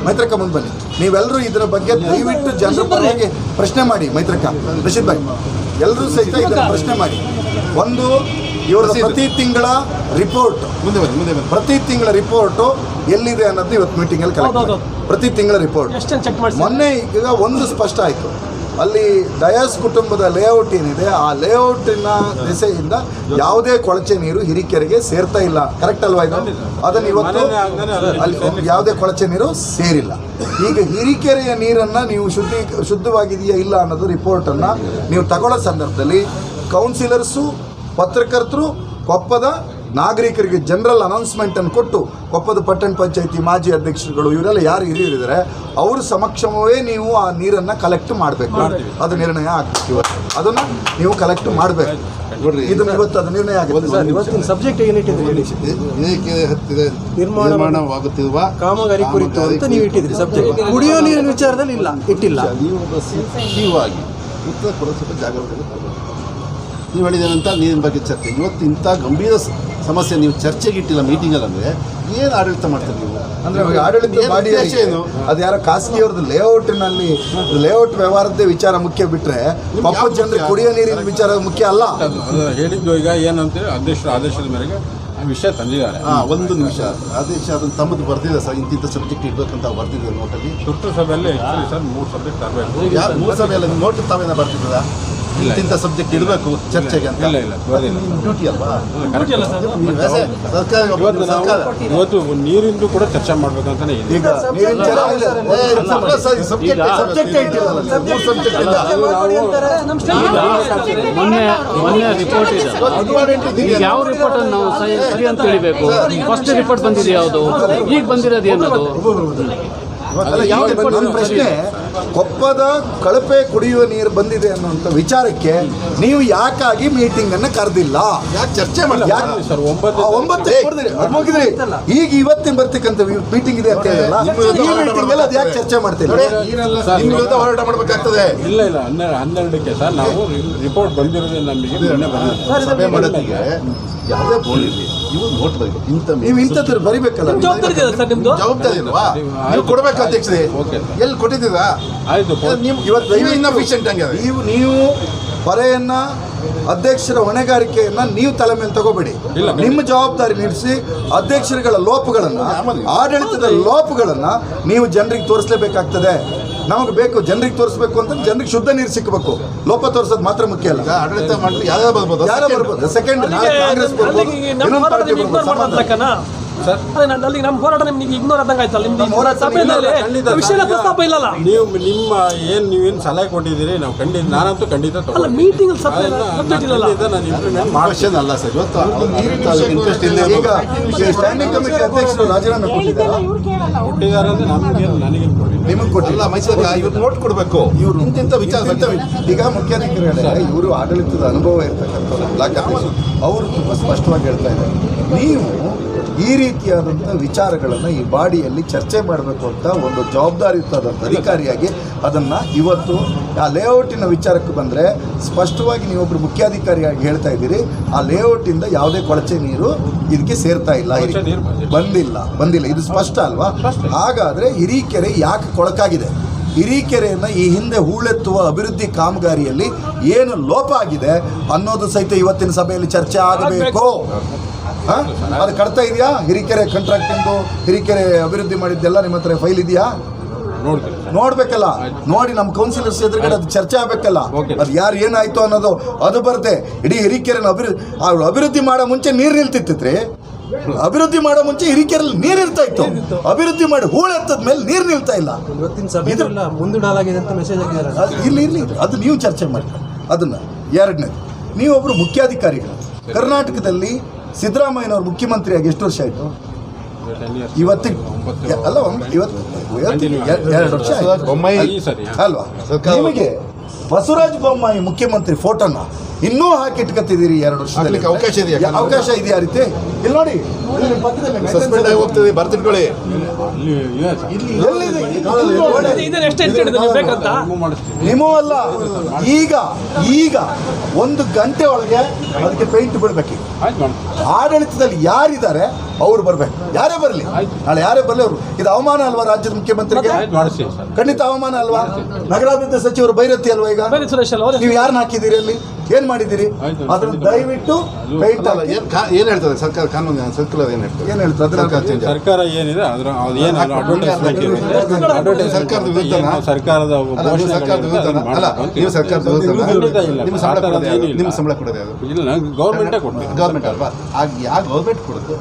S1: ಮೈತ್ರಕ್ಕ ಮುಂದೆ ಬನ್ನಿ. ನೀವೆಲ್ಲರೂ ಇದರ ಬಗ್ಗೆ ದಯವಿಟ್ಟು ಜನರ ಪರವಾಗಿ ಪ್ರಶ್ನೆ ಮಾಡಿ. ಮೈತ್ರಕ್ಕ ರಶೀದ್ ಭಾಯ್ ಎಲ್ಲರೂ ಸಹಿತ ಇದರ ಪ್ರಶ್ನೆ ಮಾಡಿ. ಒಂದು ಇವರ ಪ್ರತಿ ತಿಂಗಳ ರಿಪೋರ್ಟ್
S3: ಮುಂದೆ ಬನ್ನಿ
S1: ಪ್ರತಿ ತಿಂಗಳ ರಿಪೋರ್ಟು ಎಲ್ಲಿದೆ ಅನ್ನೋದು ಇವತ್ತು ಮೀಟಿಂಗಲ್ಲಿ ಕಲೆಕ್ಟ್. ಪ್ರತಿ ತಿಂಗಳ ರಿಪೋರ್ಟ್ ಮೊನ್ನೆ ಈಗ ಒಂದು ಸ್ಪಷ್ಟ ಆಯಿತು, ಅಲ್ಲಿ ಡಯಾಸ್ ಕುಟುಂಬದ ಲೇಔಟ್ ಏನಿದೆ ಆ ಲೇಔಟಿನ ದಿಸೆಯಿಂದ ಯಾವುದೇ ಕೊಳಚೆ ನೀರು ಹಿರೀಕೆರೆಗೆ ಸೇರ್ತಾ ಇಲ್ಲ. ಕರೆಕ್ಟ್ ಅಲ್ವಾ ಇದು? ಅದನ್ನು ಇವತ್ತು ಅಲ್ಲಿ ಯಾವುದೇ ಕೊಳಚೆ ನೀರು ಸೇರಿಲ್ಲ. ಈಗ ಹಿರೀಕೆರೆಯ ನೀರನ್ನು ನೀವು ಶುದ್ಧವಾಗಿದೆಯಾ ಇಲ್ಲ ಅನ್ನೋದು ರಿಪೋರ್ಟನ್ನು ನೀವು ತಗೊಳ್ಳೋ ಸಂದರ್ಭದಲ್ಲಿ ಕೌನ್ಸಿಲರ್ಸು, ಪತ್ರಕರ್ತರು, ಕೊಪ್ಪದ ನಾಗರಿಕರಿಗೆ ಜನರಲ್ ಅನೌನ್ಸ್ಮೆಂಟನ್ನು ಕೊಟ್ಟು ಕೊಪ್ಪದ ಪಟ್ಟಣ ಪಂಚಾಯತಿ ಮಾಜಿ ಅಧ್ಯಕ್ಷರುಗಳು ಇವರೆಲ್ಲ ಯಾರು ಹಿರಿಯರಿದ್ದಾರೆ ಅವ್ರ ಸಮಕ್ಷಮವೇ ನೀವು ಆ ನೀರನ್ನು ಕಲೆಕ್ಟ್ ಮಾಡಬೇಕು. ಅದು ನಿರ್ಣಯ ಆಗ್ಬೇಕು. ಇವತ್ತು ಅದನ್ನು ನೀವು ಕಲೆಕ್ಟ್ ಮಾಡಬೇಕು. ಇದು ಇವತ್ತು ಅದು ನಿರ್ಣಯ ಆಗುತ್ತೆ.
S4: ಇವತ್ತಿನ ಸಬ್ಜೆಕ್ಟ್ ಏನಿಟ್ಟಿದ್ರಿ ಹೇಳಿ?
S3: ನಿರ್ಮಾಣವಾಗುತ್ತಿರುವ
S4: ಕಾಮಗಾರಿ ಕುರಿತು ಅಂತ ನೀವು ಇಟ್ಟಿದ್ರಿ ಸಬ್ಜೆಕ್ಟ್. ಕುಡಿಯೋ ನೀರಿನ ವಿಚಾರದಲ್ಲಿ ಇಟ್ಟಿಲ್ಲ.
S3: ನೀವು ಒಬ್ಬ ಸಿಇಒ ಉತ್ತರ ಕೊಡೋ ಸ್ವಲ್ಪ ಜಾಗರೂಕತೆ ನೀವು ಹೇಳಿದೇನಂತ ನೀರಿನ ಬಗ್ಗೆ ಚರ್ಚೆ. ಇವತ್ತು ಇಂಥ ಗಂಭೀರ ಸಮಸ್ಯೆ ನೀವು ಚರ್ಚೆಗೆ ಇಟ್ಟಿಲ್ಲ ಮೀಟಿಂಗಲ್ಲಿ ಅಂದರೆ ಏನು ಆಡಳಿತ ಮಾಡ್ತೀರಿ ನೀವು?
S1: ಅಂದರೆ ಆಡಳಿತ ಮಾಡಿ
S3: ಏನು
S1: ಅದು ಯಾರೋ ಖಾಸಗಿಯವ್ರದ್ದು ಲೇಔಟ್ನಲ್ಲಿ ಲೇಔಟ್ ವ್ಯವಹಾರದ್ದೇ ವಿಚಾರ ಮುಖ್ಯ ಬಿಟ್ಟರೆ ಪಾಪ ಜನರಿಗೆ ಕುಡಿಯೋ ನೀರಿನ ವಿಚಾರ ಮುಖ್ಯ ಅಲ್ಲ.
S2: ಹೇಳಿದ್ದು ಈಗ ಏನಂತೇಳಿ ಅಧ್ಯಕ್ಷರ ಆದೇಶದ ಮೇರೆಗೆ ವಿಷಯ ತಂದಿದ್ದಾರೆ.
S3: ಒಂದು ನಿಮಿಷ ಆದೇಶ ಅದನ್ನು ತಮ್ಮದು ಬರ್ತಿದೆ ಸರ್, ಇಂತಿಂಥ ಸಬ್ಜೆಕ್ಟ್ ಇಡಬೇಕಂತ ಬರ್ತಿದೆ ನೋಟಲ್ಲಿ.
S2: ತುರ್ತು ಸಭೆಯಲ್ಲಿ ಆ್ಯಕ್ಚುಲಿ ಸರ್ 3 ಸಬ್ಜೆಕ್ಟ್ ತರಬೇಕು.
S3: ಯಾರು 3 ಸಭೆಯಲ್ಲಿ ನೋಟ್ ತಾವೇನ ಬರ್ತಿದ್ದದ ಇಂತಿಂಥ ಸಬ್ಜೆಕ್ಟ್ ಇಡಬೇಕು ಚರ್ಚೆಗೆ ಅಂತ?
S2: ಇಲ್ಲ ಬರ್ದಿಲ್ಲ.
S3: ಡ್ಯೂಟಿ ಅಲ್ವಾ
S2: ಇವತ್ತು ನೀರಿಂದು ಕೂಡ ಚರ್ಚೆ ಮಾಡ್ಬೇಕಂತಾನೆ ಇದೆ.
S1: ಈಗ ನೀರಿನ
S5: ಮೊನ್ನೆ ರಿಪೋರ್ಟ್ ಇದೆ. ಯಾವ ರಿಪೋರ್ಟ್ ಅನ್ನು ನಾವು ಸರಿ ಅಂತ ತಿಳಿಬೇಕು. ಫಸ್ಟ್ ರಿಪೋರ್ಟ್ ಬಂದಿದೆ ಯಾವುದು, ಈಗ ಬಂದಿರೋದು ಏನದು?
S1: ನನ್ನ ಪ್ರಶ್ನೆ, ಕೊಪ್ಪದ ಕಳಪೆ ಕುಡಿಯುವ ನೀರು ಬಂದಿದೆ ಅನ್ನುವಂಥ ವಿಚಾರಕ್ಕೆ ನೀವು ಯಾಕಾಗಿ ಮೀಟಿಂಗ್ ಅನ್ನು ಕರೆದಿಲ್ಲ?
S3: ಯಾಕೆ ಚರ್ಚೆ ಮಾಡಿ
S2: ಸರ್
S1: 9 ಮುಗಿದ್ರಿ. ಈಗ ಇವತ್ತಿನ ಬರ್ತಕ್ಕಂಥ ಮೀಟಿಂಗ್ ಇದೆ ಅಂತ ಹೇಳಿಲ್ಲ, ಈ ಮೀಟಿಂಗ್ ಅಲ್ಲಿ ಅದು ಯಾಕೆ ಚರ್ಚೆ ಮಾಡ್ತಿಲ್ಲ?
S3: ಹೋರಾಟ ಮಾಡಬೇಕಾಗ್ತದೆ.
S2: ಇಲ್ಲ 12ಕ್ಕೆ ಸರ್ ನಾವು ರಿಪೋರ್ಟ್ ಬಂದಿರೋದು ನಮಗೆ
S3: ಸಭೆ ಮಾಡೋದಿಗೆ ಯಾವುದೇ ಬೋರ್ಡ್ ಇರಲಿ, ಇವು ನೋಟ್ ಬರೀ
S1: ನೀವು ಇಂಥದ್ದು ಬರಿಬೇಕಲ್ಲ.
S3: ಜವಾಬ್ದಾರಿ ಇಲ್ವಾ? ನೀವು ಕೊಡ್ಬೇಕು ಅಧ್ಯಕ್ಷರೇ. ಎಲ್ಲಿ ಕೊಟ್ಟಿದ್ದೀರಾ?
S2: ಆಯ್ತು.
S3: ನೀವು ಇವತ್ತು ಇನ್ನಫಿಷಿಯೆಂಟ್ ಹಂಗೆ
S1: ನೀವು ಹೊರೆಯನ್ನ ಅಧ್ಯಕ್ಷರ ಹೊಣೆಗಾರಿಕೆಯನ್ನ ನೀವು ತಲೆ ಮೇಲೆ ತಗೋಬೇಡಿ. ನಿಮ್ಮ ಜವಾಬ್ದಾರಿ ನೀಡಿಸಿ ಅಧ್ಯಕ್ಷರುಗಳ ಲೋಪಗಳನ್ನು, ಆಡಳಿತದ ಲೋಪಗಳನ್ನು ನೀವು ಜನರಿಗೆ ತೋರಿಸಲೇಬೇಕಾಗ್ತದೆ. ನಮಗೆ ಬೇಕು ಜನರಿಗೆ ತೋರಿಸ್ಬೇಕು ಅಂತ ಜನರಿಗೆ ಶುದ್ಧ ನೀರು ಸಿಕ್ಕಬೇಕು. ಲೋಪ ತೋರಿಸೋದು ಮಾತ್ರ ಮುಖ್ಯ ಅಲ್ಲ.
S3: ಆಡಳಿತ ಮಾಡಲಿ ಯಾರು ಬರ್ಬೋದು,
S1: ಯಾರೋ ಬರ್ಬೋದು. ಸೆಕೆಂಡ್ ಕಾಂಗ್ರೆಸ್ ಬರ್ಬೋದು, ಇನ್ನೊಂದು ಪಾರ್ಟಿ ಬರ್ಬೋದು.
S6: ಅಲ್ಲಿ ನಮ್ಮ ಹೋರಾಟ ನಿಮ್ಗೆ ಇಗ್ನೋರ್ ಆದಂಗೆ ಆಯ್ತಲ್ಲ. ನಿಮ್ದು ವಿಷಯ ಪ್ರಸ್ತಾಪ ಇಲ್ಲಲ್ಲ.
S2: ನೀವು ನೀವೇನು ಸಲಹೆ ಕೊಟ್ಟಿದ್ದೀರಿ ನಾವು ನಾನಂತೂ ಖಂಡಿತ
S6: ಅಲ್ಲ ಮೀಟಿಂಗ್ ಸಬ್ಜೆಕ್ಟ್ ಇಲ್ಲಲ್ಲ.
S2: ನಾನು ಇಂಪ್ಲಿಮೆಂಟ್
S3: ಕ್ವಶನ್ ಅಲ್ಲ ಸರ್. ಇವತ್ತು ಇಂಟ್ರೆಸ್ಟ್ ಇಲ್ಲ.
S1: ಈಗ ಸ್ಟ್ಯಾಂಡಿಂಗ್ ಕಮಿಟಿ ಅಧ್ಯಕ್ಷರು ರಾಜೀನಾಮೆ
S2: ಕೊಟ್ಟಿದ್ದಾರೆ ಅಂದ್ರೆ ನನಗೆ
S1: ನಿಮಗೆ ಕೊಟ್ಟಿಲ್ಲ.
S3: ಮೈಸೂರಿಗೆ ಇವ್ರು ನೋಟ್ ಕೊಡಬೇಕು. ಇವ್ರು ಇಂತಿಂಥ ವಿಚಾರ
S1: ಈಗ ಮುಖ್ಯಾಧಿಕಾರಿಗಳೇ ಇವರು ಆಡಳಿತದ ಅನುಭವ ಇರ್ತಕ್ಕಂಥವ್ರು ಬ್ಲಾಕ್ ಅಧ್ಯಕ್ಷರು ಅವರು ತುಂಬ ಸ್ಪಷ್ಟವಾಗಿ ಹೇಳ್ತಾ ಇದ್ದಾರೆ, ನೀವು ಈ ರೀತಿಯಾದಂಥ ವಿಚಾರಗಳನ್ನು ಈ ಬಾಡಿಯಲ್ಲಿ ಚರ್ಚೆ ಮಾಡಬೇಕು ಅಂತ ಒಂದು ಜವಾಬ್ದಾರಿಯುತವಾದಂಥ ಅಧಿಕಾರಿಯಾಗಿ ಅದನ್ನು ಇವತ್ತು ಆ ಲೇಔಟಿನ ವಿಚಾರಕ್ಕೆ ಬಂದರೆ ಸ್ಪಷ್ಟವಾಗಿ ನೀವೊಬ್ಬರು ಮುಖ್ಯಾಧಿಕಾರಿಯಾಗಿ ಹೇಳ್ತಾ ಇದ್ದೀರಿ, ಆ ಲೇಔಟಿಂದ ಯಾವುದೇ ಕೊಳಚೆ ನೀರು ಇದಕ್ಕೆ ಸೇರ್ತಾ ಇಲ್ಲ, ಬಂದಿಲ್ಲ. ಇದು ಸ್ಪಷ್ಟ ಅಲ್ವಾ? ಹಾಗಾದರೆ ಹಿರೀಕೆರೆ ಯಾಕೆ ಕೊಳಕಾಗಿದೆ? ಹಿರೀಕೆರೆಯನ್ನು ಈ ಹಿಂದೆ ಹೂಳೆತ್ತುವ ಅಭಿವೃದ್ಧಿ ಕಾಮಗಾರಿಯಲ್ಲಿ ಏನು ಲೋಪ ಆಗಿದೆ ಅನ್ನೋದು ಸಹಿತ ಇವತ್ತಿನ ಸಭೆಯಲ್ಲಿ ಚರ್ಚೆ ಆಗಬೇಕು. ಅದು ಕಟ್ತಾ ಇದೆಯಾ? ಹಿರೀಕೆರೆ ಕಾಂಟ್ರಾಕ್ಟಿಂದು ಹಿರೀಕೆರೆ ಅಭಿವೃದ್ಧಿ ಮಾಡಿದ್ದೆಲ್ಲ ನಿಮ್ಮ ಹತ್ರ ಫೈಲ್ ಇದೆಯಾ? ನೋಡ್ಬೇಕಲ್ಲ. ನೋಡಿ ನಮ್ಮ ಕೌನ್ಸಿಲರ್ಸ್ ಎದುರುಗಡೆ ಅದು ಚರ್ಚೆ ಆಗಬೇಕಲ್ಲ. ಅದು ಯಾರು ಏನಾಯ್ತು ಅನ್ನೋದು ಅದು ಬರುತ್ತೆ. ಇಡೀ ಹಿರೀಕೆರೆನ ಅಭಿವೃದ್ಧಿ ಮಾಡೋ ಮುಂಚೆ ನೀರು ನಿಲ್ತಿತ್ರಿ. ಅಭಿವೃದ್ಧಿ ಮಾಡೋ ಮುಂಚೆ ಹಿರೀಕೆರೆಯಲ್ಲಿ ನೀರು ಇರ್ತಾ ಇತ್ತು. ಅಭಿವೃದ್ಧಿ ಮಾಡಿ ಹೂಳೆತ್ತದ ಮೇಲೆ ನೀರು ನಿಲ್ತಾ ಇಲ್ಲ.
S4: ಇವತ್ತಿನ ಸಭೆ ಮುಂದೂಡಲಾಗಿದೆ ಅಂತ ಮೆಸೇಜ್ ಹಾಕಿದ್ದಾರೆ.
S1: ಇರ್ಲಿ ಅದು ನೀವು ಚರ್ಚೆ ಮಾಡಿ. ಅದನ್ನು ಎರಡನೇದು, ನೀವೊಬ್ಬರು ಮುಖ್ಯಾಧಿಕಾರಿಗಳು. ಕರ್ನಾಟಕದಲ್ಲಿ ಸಿದ್ದರಾಮಯ್ಯನವರು ಮುಖ್ಯಮಂತ್ರಿಯಾಗಿ ಎಷ್ಟು ವರ್ಷ ಆಯಿತು? ಇವತ್ತಿಗೆ ಅಲ್ಲ, ಇವತ್ತು 2 ವರ್ಷ ಆಯ್ತು ಅಲ್ವಾ? ನಿಮಗೆ ಬಸವರಾಜ ಬೊಮ್ಮಾಯಿ ಮುಖ್ಯಮಂತ್ರಿ ಫೋಟೋನ ಇನ್ನೂ ಹಾಕಿಟ್ಕೊತಿದ್ದೀರಿ 2 ವರ್ಷದಲ್ಲಿ.
S3: ಹಾಕ್ಲಿಕ್ಕೆ ಅವಕಾಶ ಇದೆಯಾ?
S1: ಅವಕಾಶ ಇದೆಯಾ ರೀತಿ? ಇಲ್ಲಿ ನೋಡಿ, ಇಲ್ಲಿ ನಿಮ್ಮ ಪಕ್ಕದಲ್ಲಿ
S3: ಸಸ್ಪೆಂಡ್ ಆಗಿ ಹೋಗ್ತದೆ, ಬರ್ತಿಟ್ಕೊಳ್ಳಿ.
S1: ಎಲ್ಲಿದೆ?
S6: ಇದನ್ನ ಎಷ್ಟು ಇಟ್ಕೊಂಡಿದ್ದೀರಿ ನೀವು ಬೇಕಂತ?
S1: ನಿಮೂ ಅಲ್ಲ, ಈಗ 1 ಗಂಟೆ ಒಳಗೆ ಅದಕ್ಕೆ ಪೇಂಟ್ ಬಿಡ್ಬೇಕು. ಆಡಳಿತದಲ್ಲಿ ಯಾರಿದ್ದಾರೆ ಅವ್ರು ಬರ್ಬೇಕು, ಯಾರೇ ಬರಲಿ, ನಾಳೆ ಯಾರೇ ಬರಲಿ ಅವರು. ಇದು ಅವಮಾನ ಅಲ್ವಾ ರಾಜ್ಯದ ಮುಖ್ಯಮಂತ್ರಿಗೆ? ಖಂಡಿತ ಅವಮಾನ ಅಲ್ವಾ? ನಗರಾಭಿವೃದ್ಧಿ ಸಚಿವರು ಬೈರತಿ ಅಲ್ವಾ? ಈಗ
S6: ಬೇರೆ ಸುರೇಶ್ ಅಲ್ಲ,
S1: ನೀವು ಯಾರನ್ನ ಹಾಕಿದ್ದೀರಿ ಅಲ್ಲಿ, ಏನ್ ಮಾಡಿದ್ದೀರಿ? ಅದನ್ನು ದಯವಿಟ್ಟು ಪೇಂಟ್ ಹಾಕಿ.
S3: ಏನ್ ಹೇಳ್ತದೆ ಸರ್ಕಾರ? ಕಾನೂನು ಸರ್ಕುಲರ್ ಏನ್ ಹೇಳ್ತದೆ?
S1: ಏನ್ ಹೇಳ್ತದೆ?
S3: ಸರ್ಕಾರ change ಆಗಿದೆ.
S2: ಸರ್ಕಾರ ಏನಿದೆ ಅದರ ಏನು ಅಡ್ವರ್ಟೈಸ್ಮೆಂಟ್
S3: ಸರ್ಕಾರದ ವಿರುದ್ಧನಾ?
S2: ಸರ್ಕಾರದ
S3: ಅಲ್ಲ, ನೀವು ಸರ್ಕಾರದ ವಿರುದ್ಧನಾ? ಅಲ್ಲ, ನೀವು ಸರ್ಕಾರದ ವಿರುದ್ಧನಾ? ನಿಮ್ಮ ಸಂಬಳ ಕೊಡೋದು ಯಾರು? ನಿಮ್ಮ ಸಂಬಳ ಕೊಡೋದು ಯಾರು?
S2: ಇಲ್ಲ, ಗೌರ್ಮೆಂಟೇ ಕೊಡ್ಬೇಕು.
S3: ಗೌರ್ಮೆಂಟ್ ಅಲ್ವಾ? ಆಗ ಯಾವ ಗೌರ್ಮೆಂಟ್ ಕೊಡುತ್ತೆ?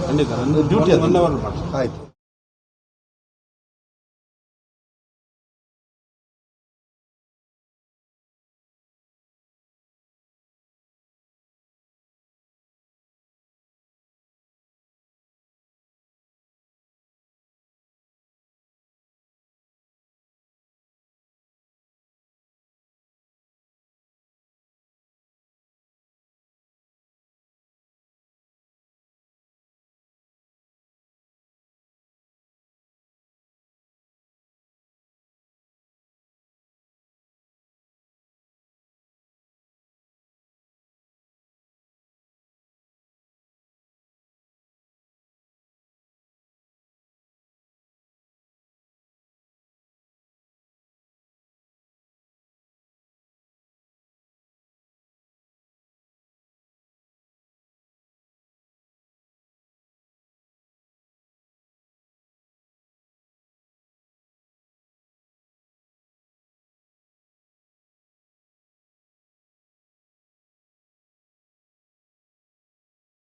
S2: ಖಂಡಿತ
S3: ಡ್ಯೂಟಿ ಅದು.
S2: ಒನ್ ಅವರ್ ಮಾಡಿ.
S1: ಆಯ್ತು.